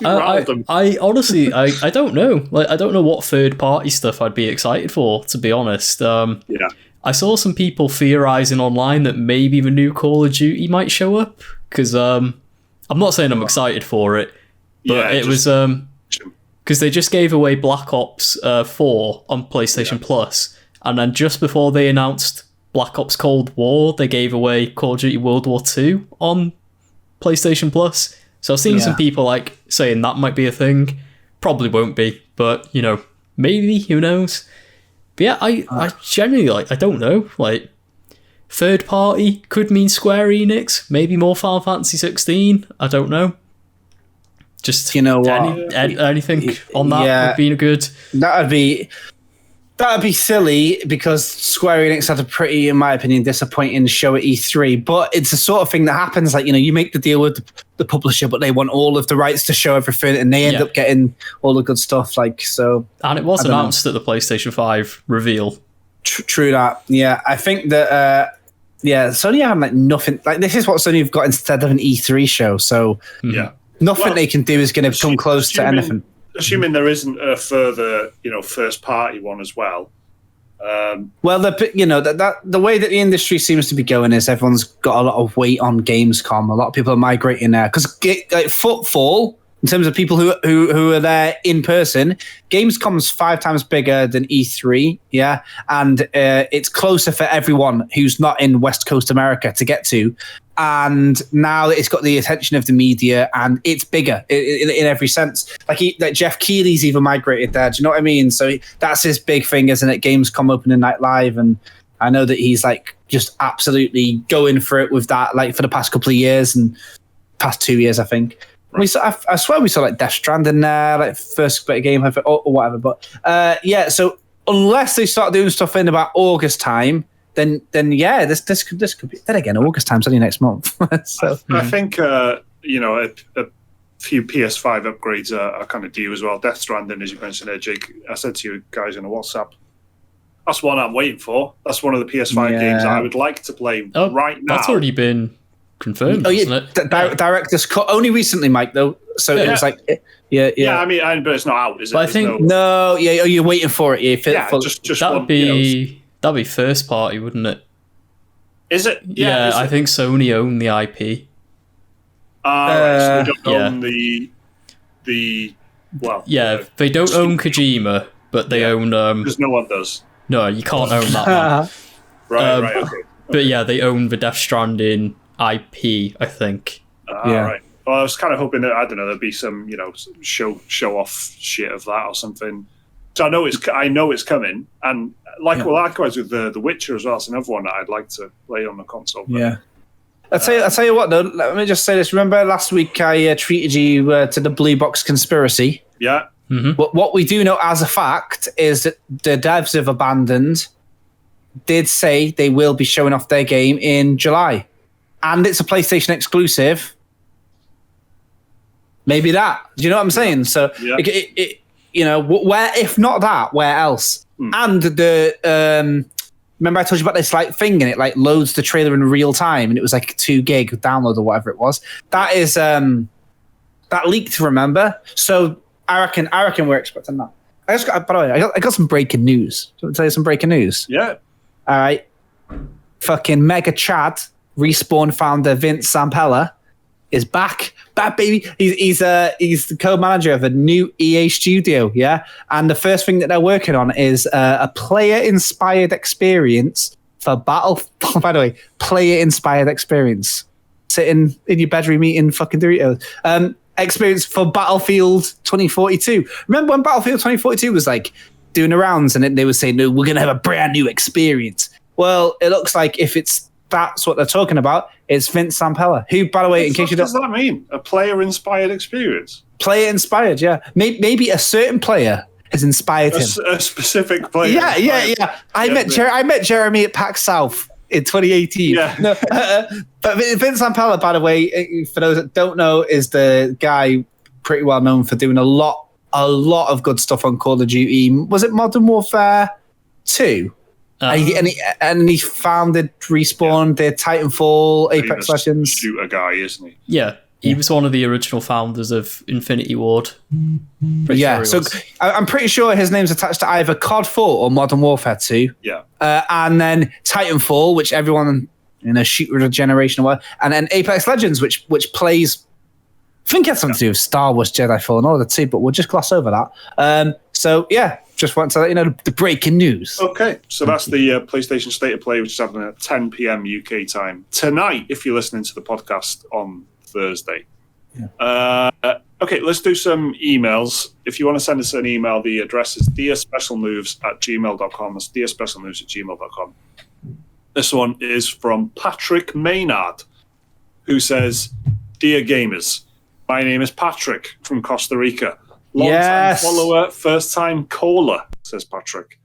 I honestly, I don't know. Like, I don't know what third-party stuff I'd be excited for, to be honest. I saw some people theorizing online that maybe the new Call of Duty might show up, because I'm not saying I'm excited for it, but it was because they just gave away Black Ops 4 on PlayStation Plus, and then just before they announced Black Ops Cold War, they gave away Call of Duty World War 2 on PlayStation Plus. So I've seen some people like saying that might be a thing. Probably won't be, but maybe, who knows? But yeah, I genuinely I don't know. Like, third party could mean Square Enix, maybe more Final Fantasy 16. I don't know. Just anything on that would be good. That'd be silly, because Square Enix had a pretty, in my opinion, disappointing show at E3. But it's the sort of thing that happens. Like, you make the deal with the publisher, but they want all of the rights to show everything, and they end up getting all the good stuff. Like, so. And it was announced at the PlayStation 5 reveal. True that. Yeah, I think that. Sony have like nothing. Like, this is what Sony have got instead of an E3 show. So nothing they can do is going to come close to anything. assuming there isn't a further, first party one as well. Well, the way that the industry seems to be going is everyone's got a lot of weight on Gamescom. A lot of people are migrating there because footfall, in terms of people who are there in person, Gamescom's 5 times bigger than E3, yeah, and it's closer for everyone who's not in West Coast America to get to. And now it's got the attention of the media, and it's bigger in every sense. Like Jeff Keighley's even migrated there. Do you know what I mean? So that's his big thing, isn't it? Gamescom opening night live, and I know that he's like just absolutely going for it with that, like for the past couple of years and past 2 years, I think. Right. I swear we saw like Death Stranding there, like first bit of game or whatever. But yeah, so unless they start doing stuff in about August time, then yeah, this could be. Then again, August time's only next month. So I think a few PS5 upgrades are kind of due as well. Death Stranding, as you mentioned there, Jake. I said to you guys in a WhatsApp, that's one I'm waiting for. That's one of the PS5 games I would like to play right now. That's already been confirmed, isn't it? Director's cut only recently, Mike. Though, so it was like, yeah. I mean, but it's not out, is it? But I think you're waiting for it. Just that one, would be. That'd be first party, wouldn't it? Is it? Yeah, I think Sony own the IP. So they don't own the they don't own Kojima, but they own. Because no one does. No, you can't own that one. Right, okay. But yeah, they own the Death Stranding IP, I think. Right. Well, I was kind of hoping that, I don't know, there'd be some, show off shit of that or something. So I know it's coming, and likewise with the Witcher as well. It's another one that I'd like to play on the console. But, yeah, I'll tell you what though. Let me just say this. Remember last week I treated you to the Blue Box conspiracy. Yeah. Mm-hmm. What we do know as a fact is that the devs have abandoned. Did say they will be showing off their game in July, and it's a PlayStation exclusive. Maybe that. Do you know what I'm saying? So where if not that, where else? And the remember I told you about this like thing, and it like loads the trailer in real time, and it was like 2 gig download or whatever it was. That is that leaked. Remember? So I reckon we're expecting that. By the way, I got some breaking news. Do you want to tell you some breaking news? Yeah. All right. Fucking Mega Chad Respawn founder Vince Zampella is back, baby. He's the co-manager of a new EA studio, yeah. And the first thing that they're working on is a player-inspired experience for Battle. By the way, player-inspired experience. Sitting in your bedroom eating fucking Doritos. Experience for Battlefield 2042. Remember when Battlefield 2042 was like doing the rounds, and then they were saying, "No, we're gonna have a brand new experience." Well, it looks like if that's what they're talking about, it's Vince Zampella, who, by the way, in case you don't... What does that mean? A player-inspired experience? Player-inspired, yeah. Maybe a certain player has inspired him. A specific player. Yeah. I met Jeremy at PAX South in 2018. Yeah. No, but Vince Zampella, by the way, for those that don't know, is the guy pretty well known for doing a lot of good stuff on Call of Duty. Was it Modern Warfare 2? And he founded Respawn, did Titanfall, Apex Legends. Shooter guy, isn't he? Yeah, he was one of the original founders of Infinity Ward. So I'm pretty sure his name's attached to either COD 4 or Modern Warfare 2. Yeah. And then Titanfall, which everyone in a shooter of a generation, and then Apex Legends, which plays... I think it had something to do with Star Wars Jedi Fallen Order too, but we'll just gloss over that. So yeah, just wanted to let you know the breaking news. Okay, so that's the PlayStation State of Play, which is happening at 10 p.m. UK time tonight, if you're listening to the podcast on Thursday. Yeah. Okay, let's do some emails. If you want to send us an email, the address is dearspecialmoves@gmail.com. That's dearspecialmoves@gmail.com. This one is from Patrick Maynard, who says, "Dear gamers, my name is Patrick from Costa Rica. Long-time follower, first-time caller," says Patrick.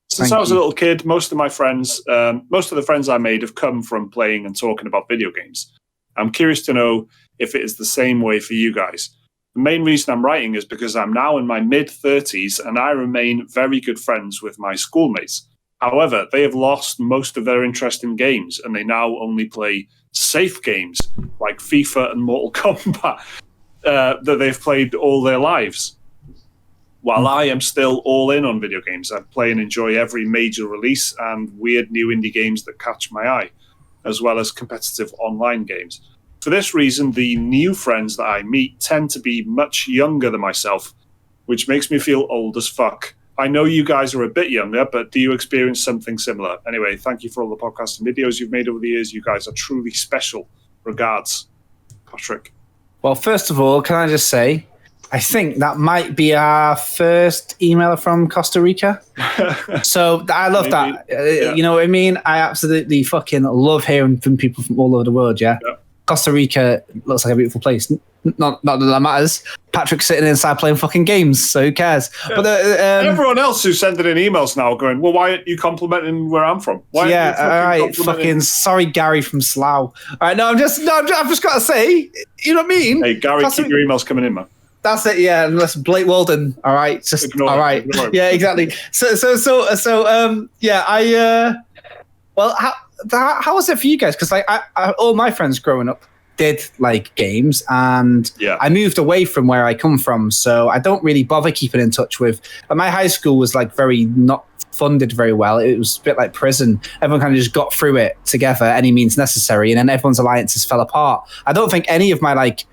Since I was a little kid, most of the friends I made have come from playing and talking about video games. I'm curious to know if it is the same way for you guys. The main reason I'm writing is because I'm now in my mid-30s and I remain very good friends with my schoolmates. However, they have lost most of their interest in games and they now only play safe games like FIFA and Mortal Kombat that they've played all their lives. While I am still all in on video games, I play and enjoy every major release and weird new indie games that catch my eye, as well as competitive online games. For this reason, the new friends that I meet tend to be much younger than myself, which makes me feel old as fuck. I know you guys are a bit younger, but do you experience something similar? Anyway, thank you for all the podcasts and videos you've made over the years. You guys are truly special. Regards, Patrick. Well, first of all, can I just say, I think that might be our first emailer from Costa Rica. So I love that. You know what I mean? I absolutely fucking love hearing from people from all over the world, yeah? Costa Rica looks like a beautiful place. Not that matters. Patrick's sitting inside playing fucking games, so who cares? Yeah. But everyone else who's sending in emails now going, well, why aren't you complimenting where I'm from? Why all right, fucking sorry, Gary from Slough. All right, I've just got to say, you know what I mean? Hey, Gary, keep your emails coming in, man. That's it, yeah. Unless Blake Walden, all right, just ignore all right, yeah, exactly. Well, how was it for you guys? Because like, I all my friends growing up did like games, and I moved away from where I come from, so I don't really bother keeping in touch with. My high school was like very not funded very well. It was a bit like prison. Everyone kind of just got through it together, any means necessary, and then everyone's alliances fell apart. I don't think any of my like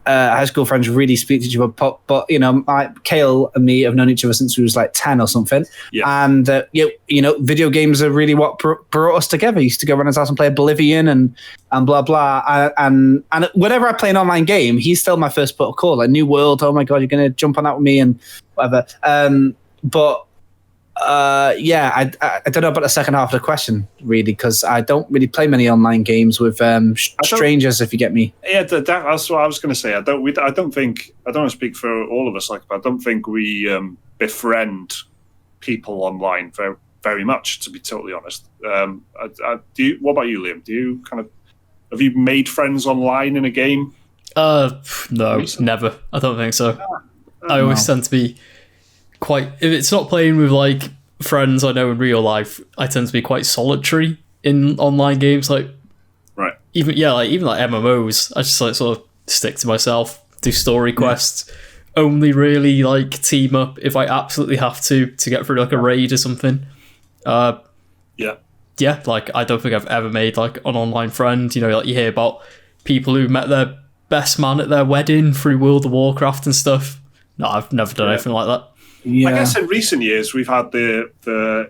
high school friends really speak to each other, but you know, Kale and me have known each other since we was like 10 or something. And you know, video games are really what brought us together. I used to go around his house and play Oblivion and blah blah. And whenever I play an online game, he's still my first port of call. Like New World, oh my god, you're gonna jump on that with me and whatever. I don't know about the second half of the question really, because I don't really play many online games with strangers, if you get me. Yeah, that's what I was going to say. I don't want to speak for all of us, like, but I don't think we befriend people online very, very much, to be totally honest. What about you, Liam? Do you have you made friends online in a game? No, never. I don't think so. I always tend to be if it's not playing with like friends I know in real life, I tend to be quite solitary in online games. Like, right? Even like MMOs, I just like sort of stick to myself, do story quests. Only really like team up if I absolutely have to get through like a raid or something. Like I don't think I've ever made like an online friend. You know, like you hear about people who met their best man at their wedding through World of Warcraft and stuff. No, I've never done anything like that. I guess in recent years we've had the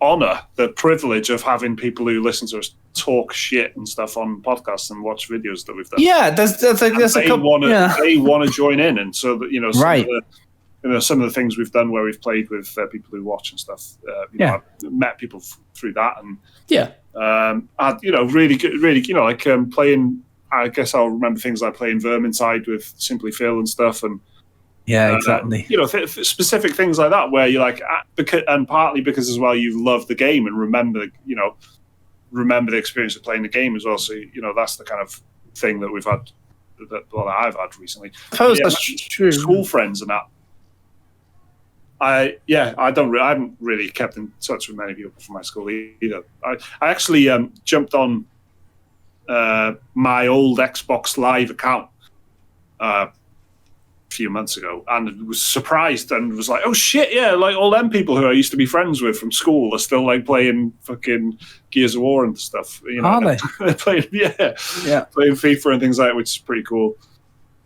honor, the privilege of having people who listen to us talk shit and stuff on podcasts and watch videos that we've done. Yeah, there's a couple. They want to join in, and so that, you know, some of the things we've done where we've played with people who watch and stuff. I've met people through that, and really good, like playing. I guess I'll remember things like playing Vermintide with Simply Phil and stuff, and. Yeah, exactly. Specific things like that where you're like, and partly because as well you love the game and remember the experience of playing the game as well. So that's the kind of thing that we've had, that I've had recently. I suppose that's true. School friends and that. I haven't really kept in touch with many people from my school either. I actually jumped on my old Xbox Live account. Few months ago, and was surprised and was like, oh shit, yeah, like all them people who I used to be friends with from school are still like playing fucking Gears of War and stuff, are they? They're playing playing FIFA and things like that, which is pretty cool.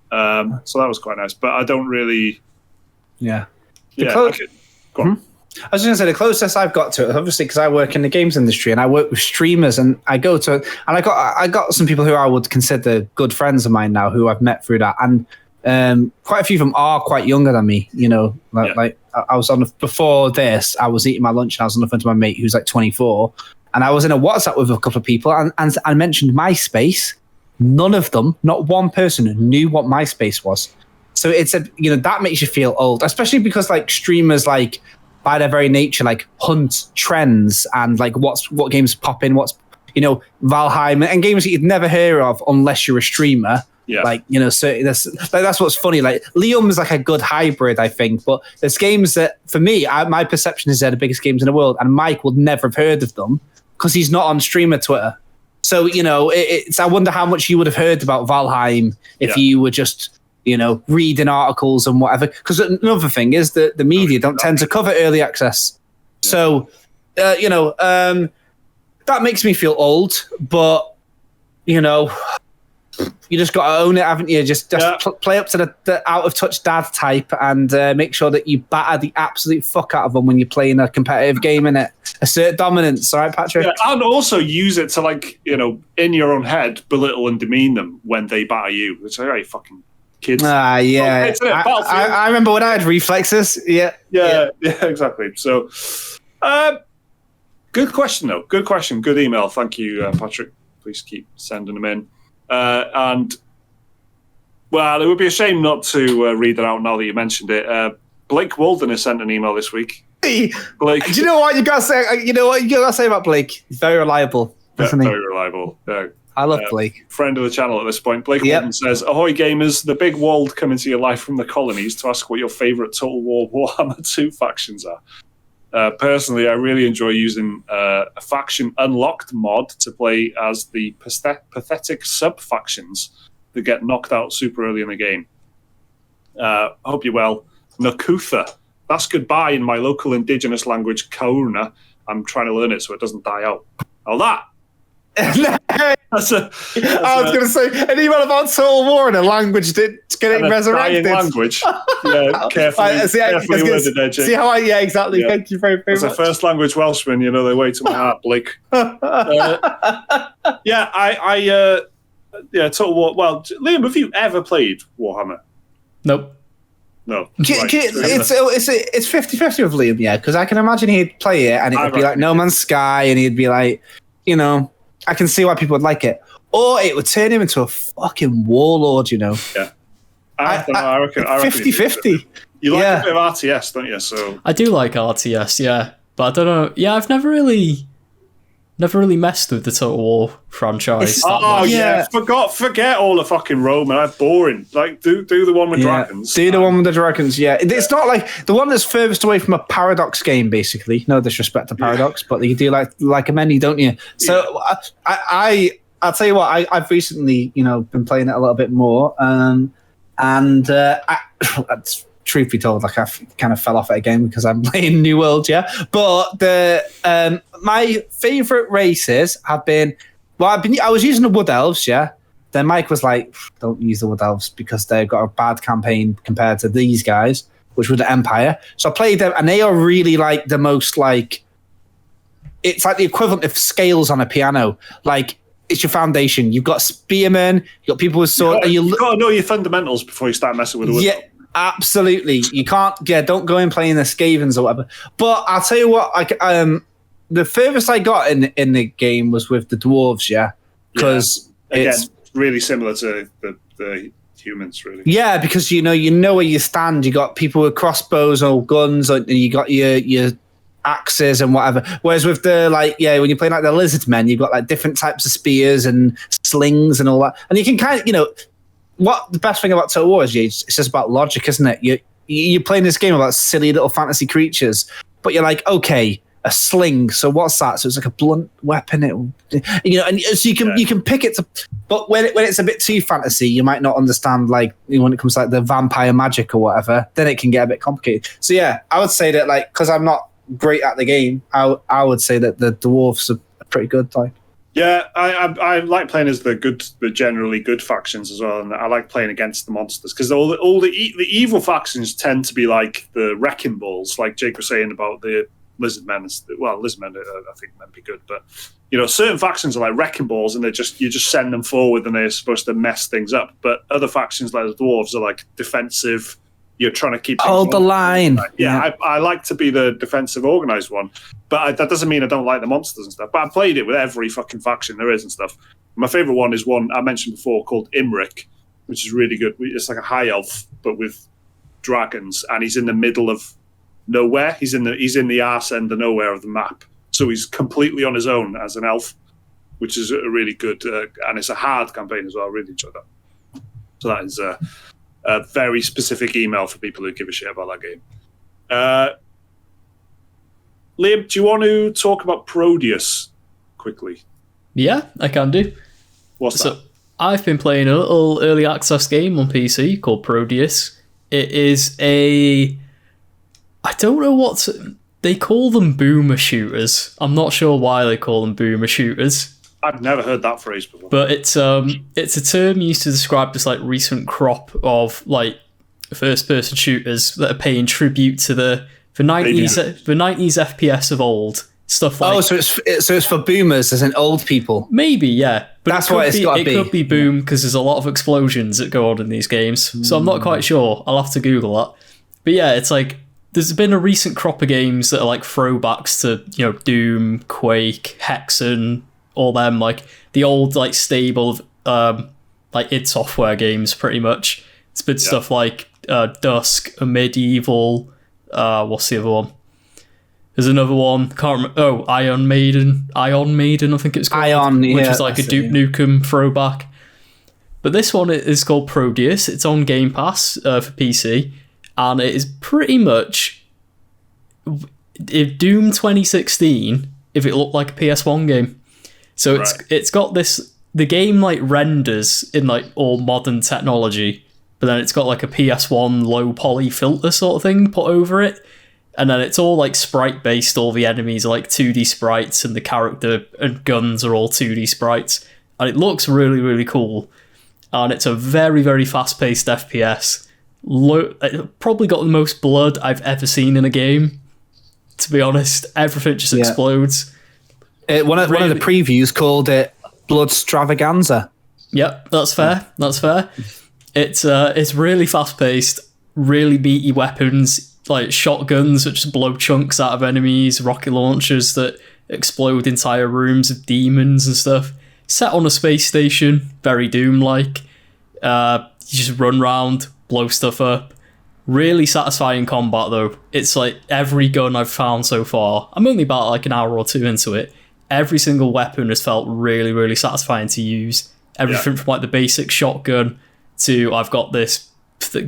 So that was quite nice, but I don't really go on. I was going to say the closest I've got to it, obviously, because I work in the games industry and I work with streamers, and I go to, and I got some people who I would consider good friends of mine now who I've met through that, and quite a few of them are quite younger than me, like I was before this, I was eating my lunch and I was on the phone to my mate who's like 24, and I was in a WhatsApp with a couple of people, and I mentioned MySpace. None of them, not one person, knew what MySpace was. So it's that makes you feel old, especially because like streamers, like by their very nature, like hunt trends and like what games pop in, what's Valheim and games that you'd never hear of unless you're a streamer. Yeah. So that's what's funny. Like Liam is like a good hybrid, I think. But there's games that, for me, my perception is they're the biggest games in the world, and Mike would never have heard of them because he's not on streamer Twitter. So I wonder how much you would have heard about Valheim if you were just reading articles and whatever. Because another thing is that the media don't tend to cover early access. Yeah. So, that makes me feel old, but, you just got to own it, haven't you? Just play up to the out-of-touch dad type and make sure that you batter the absolute fuck out of them when you're playing a competitive game in it. Assert dominance, all right, Patrick? Yeah, and also use it to, in your own head, belittle and demean them when they batter you. It's like, hey, fucking kids. Yeah. I remember when I had reflexes. Yeah, exactly. So, good question, though. Good question. Good email. Thank you, Patrick. Please keep sending them in. And it would be a shame not to read that out now that you mentioned it. Blake Walden has sent an email this week. Blake, do you know what you gotta say? You know what you gotta say about Blake? He's very reliable, isn't he? Very reliable. I love Blake. Friend of the channel at this point. Blake Walden says, "Ahoy gamers! The big Wald come into your life from the colonies to ask what your favourite Total War Warhammer 2 factions are. Personally, I really enjoy using a faction unlocked mod to play as the pathetic sub-factions that get knocked out super early in the game. Hope you're well. Nakutha. That's goodbye in my local indigenous language, Kaurna. I'm trying to learn it so it doesn't die out. Oh, that. I was going to say an email about Total War and a language that's getting resurrected. Dying language. Yeah, carefully. Carefully worded there, Jake. See how exactly. Yeah. Thank you very, very much. As a first language Welshman, they way to my heart, Blake. Total War. Well, Liam, have you ever played Warhammer? Nope. No. It's 50-50 with Liam, because I can imagine he'd play it and it would be like No Man's Sky and he'd be like, I can see why people would like it. Or it would turn him into a fucking warlord, Yeah. I reckon 50-50. You like a bit of RTS, don't you? So I do like RTS, yeah. But I don't know. Yeah, I've never really messed with the Total War franchise. Forget all the fucking Roman. That's boring. Like, do the one with dragons. Do the one with the dragons, yeah. It's not like the one that's furthest away from a Paradox game, basically. No disrespect to Paradox, but you do like a many, don't you? So I'll tell you what, I've recently, been playing it a little bit more. Truth be told, I kind of fell off it again because I'm playing New World, But the my favourite races have been. I was using the Wood Elves, Then Mike was like, "Don't use the Wood Elves because they've got a bad campaign compared to these guys, which were the Empire." So I played them, and they are really like the most like. It's like the equivalent of scales on a piano, like. It's your foundation. You've got spearmen. You've got people with swords. You've got to know your fundamentals before you start messing with the Wood Elves. Absolutely. You can't, don't go in playing the Skavens or whatever. But I'll tell you what, the furthest I got in the game was with the dwarves, because it's really similar to the humans, really. Yeah, because you know where you stand. You got people with crossbows or guns, and you got your axes and whatever. Whereas with the when you're playing like the lizard men, you've got like different types of spears and slings and all that, and you can kind of what the best thing about Total War is, it's just about logic, isn't it? You're playing this game about silly little fantasy creatures, but you're like, okay, a sling. So what's that? So it's like a blunt weapon. And so you can pick it to. But when it's a bit too fantasy, you might not understand when it comes to like the vampire magic or whatever. Then it can get a bit complicated. So yeah, I would say that because I'm not great at the game, I would say that the dwarves are pretty good. Yeah, I like playing as the generally good factions as well, and I like playing against the monsters because all the evil factions tend to be like the wrecking balls, like Jake was saying about the lizard men. Well, lizard men I think might be good, but certain factions are like wrecking balls, and you just send them forward, and they're supposed to mess things up. But other factions like the dwarves are like defensive. You're trying to keep hold the line. I like to be the defensive, organized one, but that doesn't mean I don't like the monsters and stuff. But I played it with every fucking faction there is and stuff. My favorite one is one I mentioned before called Imric, which is really good. It's like a high elf, but with dragons, and he's in the middle of nowhere. He's in the arse end of nowhere of the map, so he's completely on his own as an elf, which is a really good, and it's a hard campaign as well. I really enjoyed that. So that is a very specific email for people who give a shit about that game. Liam, do you want to talk about Prodeus quickly? Yeah, I can do. What's that? I've been playing a little early access game on PC called Prodeus. It is I don't know what they call them, boomer shooters. I'm not sure why they call them boomer shooters. I've never heard that phrase before. But it's a term used to describe this like recent crop of like first person shooters that are paying tribute to the 90s FPS of old. Stuff like so it's for boomers as in old people. Maybe, yeah. But that's what it's got to be. It could be boom because there's a lot of explosions that go on in these games. So I'm not quite sure. I'll have to Google that. But yeah, it's like there's been a recent crop of games that are like throwbacks to, you know, Doom, Quake, Hexen, all them, like the old like stable like id Software games pretty much. It's been stuff like Dusk, a Medieval, what's the other one? There's another one, can't remember. Oh, Iron Maiden, I think it's called. Which is like a Duke Nukem throwback. But this one is called Prodeus. It's on Game Pass for PC, and it is pretty much if Doom 2016 if it looked like a PS1 game. So it's got this, the game like renders in like all modern technology, but then it's got like a PS1 low poly filter sort of thing put over it. And then it's all like sprite based. All the enemies are like 2D sprites, and the character and guns are all 2D sprites. And it looks really, really cool. And it's a very, very fast paced FPS. Probably got the most blood I've ever seen in a game, to be honest. Everything just explodes. One of the previews called it Blood Stravaganza. Yep, that's fair. That's fair. It's really fast paced, really meaty weapons. Like shotguns that just blow chunks out of enemies, rocket launchers that explode entire rooms of demons and stuff. Set on a space station, very Doom-like. You just run around, blow stuff up. Really satisfying combat though. It's like every gun I've found so far, I'm only about like an hour or two into it, every single weapon has felt really, really satisfying to use. Everything from like the basic shotgun to I've got this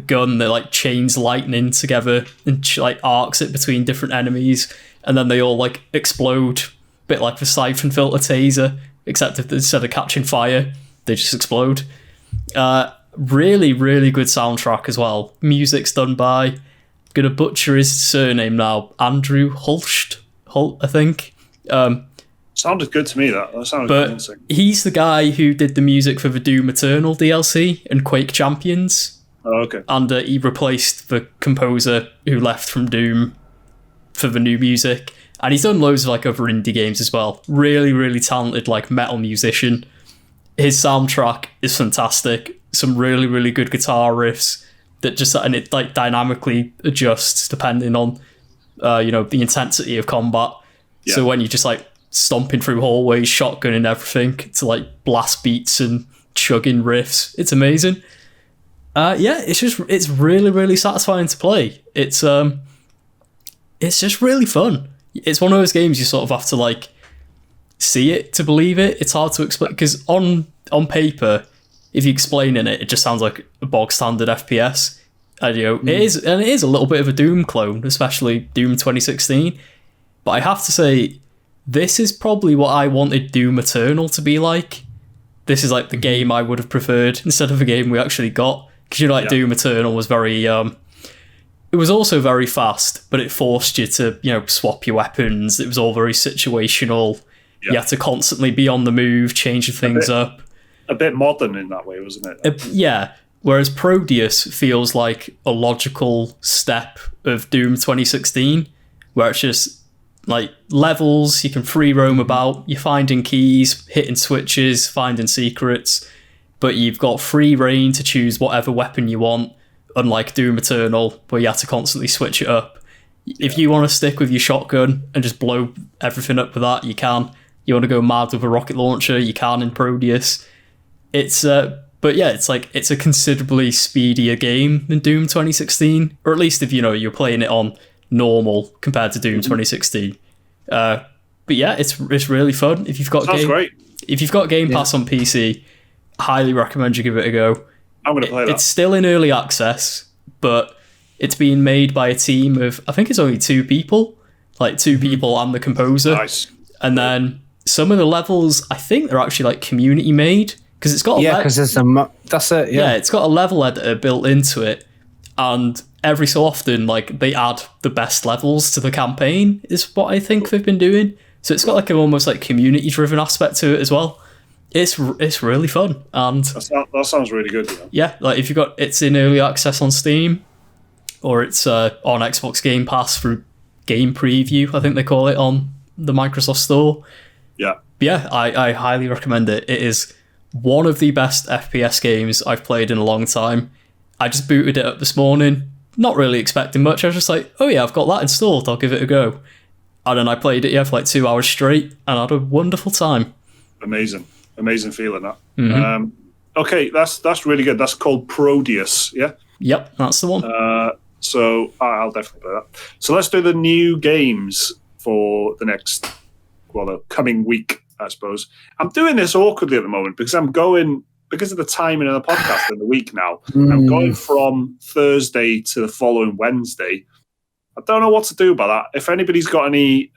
gun that like chains lightning together and like arcs it between different enemies, and then they all like explode, a bit like the siphon filter taser, except if instead of catching fire they just explode. Really, really good soundtrack as well. Music's done by, gonna butcher his surname now, Andrew Hulst, I think. Sounded good to me, that sounded convincing. He's the guy who did the music for the Doom Eternal DLC and Quake Champions. Oh, okay. And he replaced the composer who left from Doom for the new music. And he's done loads of like other indie games as well. Really, really talented like metal musician. His soundtrack is fantastic. Some really, really good guitar riffs that just, and it like dynamically adjusts depending on the intensity of combat. Yeah. So when you're just like stomping through hallways, shotgunning everything to like blast beats and chugging riffs, it's amazing. It's really, really satisfying to play. It's just really fun. It's one of those games you sort of have to like see it to believe it. It's hard to explain because on paper, if you explain it just sounds like a bog standard FPS. And it is a little bit of a Doom clone, especially Doom 2016. But I have to say, this is probably what I wanted Doom Eternal to be like. This is like the game I would have preferred instead of a game we actually got. Because Doom Eternal was very it was also very fast, but it forced you to swap your weapons. It was all very situational. You had to constantly be on the move, changing things up. A bit modern in that way, wasn't it? Whereas Prodeus feels like a logical step of Doom 2016, where it's just like levels, you can free roam about, you're finding keys, hitting switches, finding secrets, but you've got free reign to choose whatever weapon you want, unlike Doom Eternal, where you have to constantly switch it up. If you want to stick with your shotgun and just blow everything up with that, you can. You want to go mad with a rocket launcher, you can in Prodeus. It's a considerably speedier game than Doom 2016, or at least if you're playing it on normal compared to Doom 2016. But yeah, it's really fun. If you've got Game Pass on PC, highly recommend you give it a go. I'm going to play that. It's still in early access, but it's being made by a team of, I think it's only two people and the composer. Nice. And then some of the levels, I think they're actually like community made. because it's got Yeah, because there's a that's it. yeah, Yeah. it's got a level editor built into it, and every so often, like, they add the best levels to the campaign, is what I think they've been doing. So it's got like an almost like community driven aspect to it as well. It's really fun, and That sounds really good. You know? yeah, like if you got it's in early access on Steam, or it's on Xbox Game Pass through Game Preview, I think they call it on the Microsoft Store. Yeah. But yeah, I highly recommend it. It is one of the best FPS games I've played in a long time. I just booted it up this morning, not really expecting much. I was just like, oh yeah, I've got that installed, I'll give it a go. And then I played it for like 2 hours straight, and I had a wonderful time. Amazing feeling that. Mm-hmm. Okay, that's really good. That's called Prodeus, yeah? Yep, that's the one. So I'll definitely play that. So let's do the new games for the coming week, I suppose. I'm doing this awkwardly at the moment because because of the timing of the podcast in the week now. I'm going from Thursday to the following Wednesday. I don't know what to do about that. If anybody's got any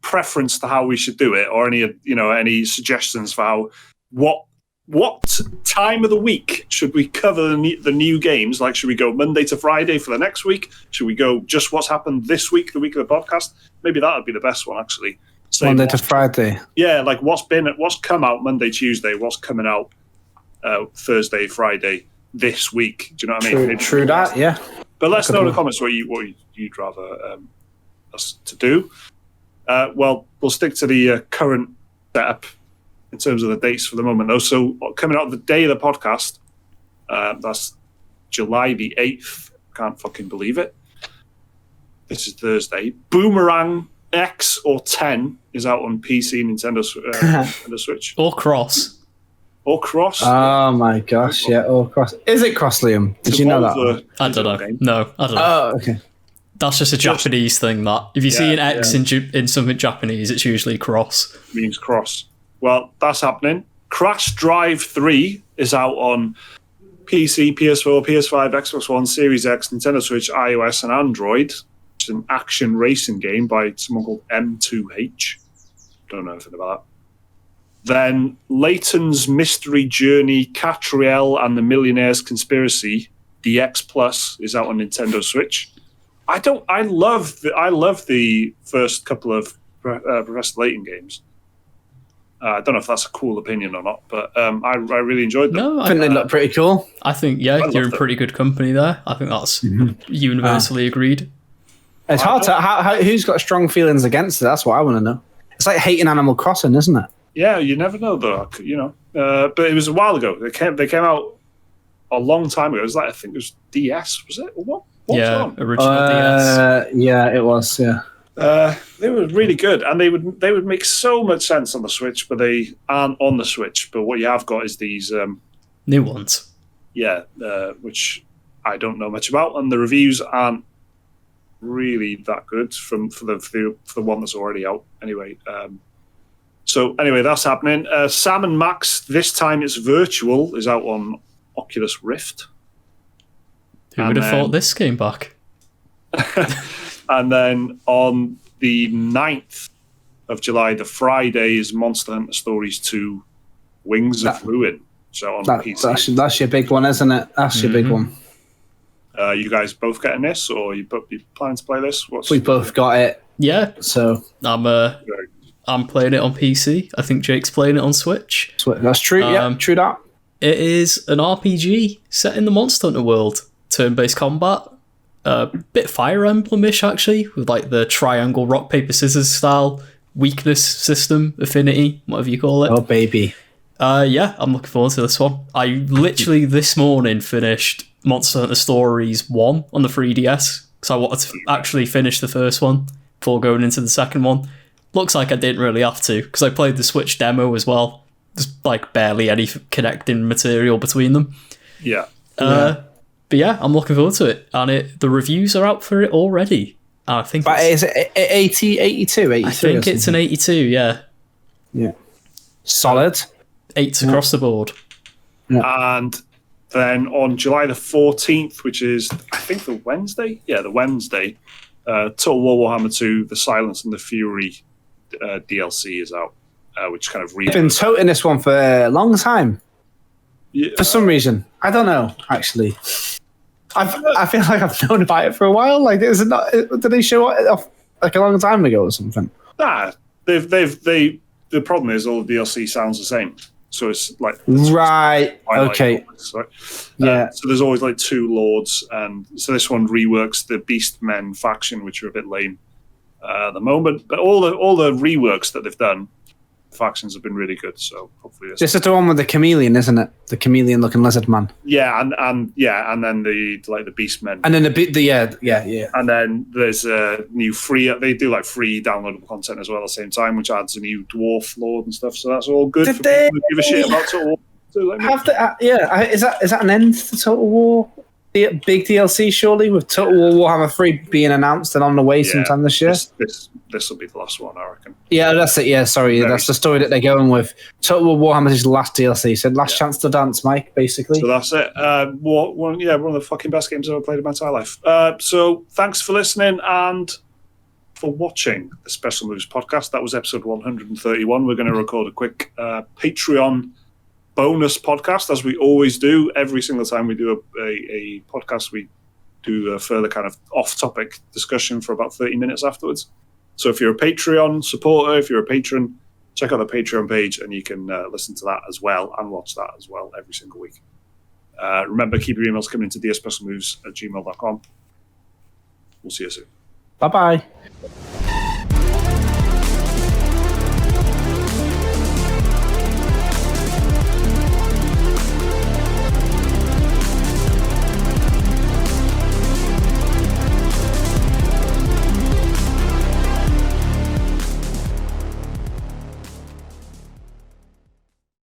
preference to how we should do it, or any suggestions for what time of the week should we cover the new games? Like, should we go Monday to Friday for the next week? Should we go just what's happened this week, the week of the podcast? Maybe that would be the best one, actually. Monday to Friday. Yeah, like what's come out Monday, Tuesday, what's coming out Thursday, Friday this week. Do you know what I mean? True that, yeah. But let us know in the comments what you'd rather us to do. Well, we'll stick to the current setup in terms of the dates for the moment, though. So coming out the day of the podcast, that's July the 8th. Can't fucking believe it. This is Thursday. Boomerang X or 10 is out on PC, Nintendo Switch. Or Cross. Or Cross. Oh my gosh, yeah, or Cross. Is it Cross, Liam? Did you know that? I don't know. Game. No, I don't know. Oh, okay. That's just a Japanese thing, that. If you see an X in something Japanese, it's usually Cross. Means Cross. Well, that's happening. Crash Drive 3 is out on PC, PS4, PS5, Xbox One, Series X, Nintendo Switch, iOS, and Android. It's an action racing game by someone called M2H. Don't know anything about that. Then Layton's Mystery Journey, Catriel and the Millionaire's Conspiracy, DX Plus, is out on Nintendo Switch. I love the first couple of Professor Layton games. I don't know if that's a cool opinion or not, but I really enjoyed them. No, I think they look pretty cool. I think, you're in pretty good company there. I think that's universally agreed. It's hard to... who's got strong feelings against it? That's what I want to know. It's like hating Animal Crossing, isn't it? Yeah, you never know, though. But it was a while ago. They came out a long time ago. It was like, I think it was DS, was it? Or what? Original DS. Yeah, it was, yeah. They were really good, and they would make so much sense on the Switch, but they aren't on the Switch. But what you have got is these new ones. Yeah, which I don't know much about, and the reviews aren't really that good for the one that's already out. Anyway, so that's happening. Sam and Max, this time it's virtual, is out on Oculus Rift. Who would have thought this came back? And then on the 9th of July, the Friday, is Monster Hunter Stories 2 Wings of Ruin. So on PC. That's your big one, isn't it? That's your big one. You guys both getting this, or you planning to play this? We both got it. Yeah. So I'm playing it on PC. I think Jake's playing it on Switch. That's true. Yeah, true that. It is an RPG set in the Monster Hunter world. Turn-based combat. A bit Fire Emblem-ish, actually, with like the triangle rock, paper, scissors style weakness system, affinity, whatever you call it. Oh, baby. Yeah, I'm looking forward to this one. I literally this morning finished Monster Hunter Stories 1 on the 3DS, because I wanted to actually finish the first one before going into the second one. Looks like I didn't really have to, because I played the Switch demo as well. There's like barely any connecting material between them. Yeah. But yeah, I'm looking forward to it. And the reviews are out for it already. I think is it 82? I think it's an 82, yeah. Yeah. Solid. 8s across the board. Yeah. And then on July the 14th, which is, I think, the Wednesday? Yeah, the Wednesday, Total War Warhammer 2, The Silence and the Fury DLC is out. which kind of I've been toting this one for a long time. Yeah. For some reason, I don't know. Actually, I feel like I've known about it for a while. Like, is it not? Did they show it off like a long time ago or something? Nah, the problem is all the DLC sounds the same. So it's like right. Okay. Right? Yeah. So there's always like two lords, and so this one reworks the Beastmen faction, which are a bit lame at the moment. But all the reworks that they've done, factions have been really good. So hopefully this is the one with the chameleon, isn't it? The chameleon-looking lizard man. Yeah, and then the Beastmen, and then yeah. And then there's a new free. They do like free downloadable content as well at the same time, which adds a new dwarf lord and stuff. So that's all good. Did for they people who give a shit about Total War. So is that an end to Total War? The big DLC, surely, with Total War Warhammer 3 being announced and on the way sometime this year. This will be the last one, I reckon. Yeah, that's it. Yeah, sorry, that's the story that they're going with. Total War Warhammer is the last DLC, so last chance to dance, Mike. Basically. So that's it. One of the fucking best games I've ever played in my entire life. So thanks for listening and for watching the Special Moves podcast. That was episode 131. We're going to record a quick Patreon bonus podcast, as we always do. Every single time we do a podcast, we do a further kind of off-topic discussion for about 30 minutes afterwards. So if you're a Patreon supporter, if you're a patron, check out the Patreon page and you can listen to that as well and watch that as well every single week. Remember, keep your emails coming into dearspecialmoves@gmail.com. We'll see you soon. Bye-bye.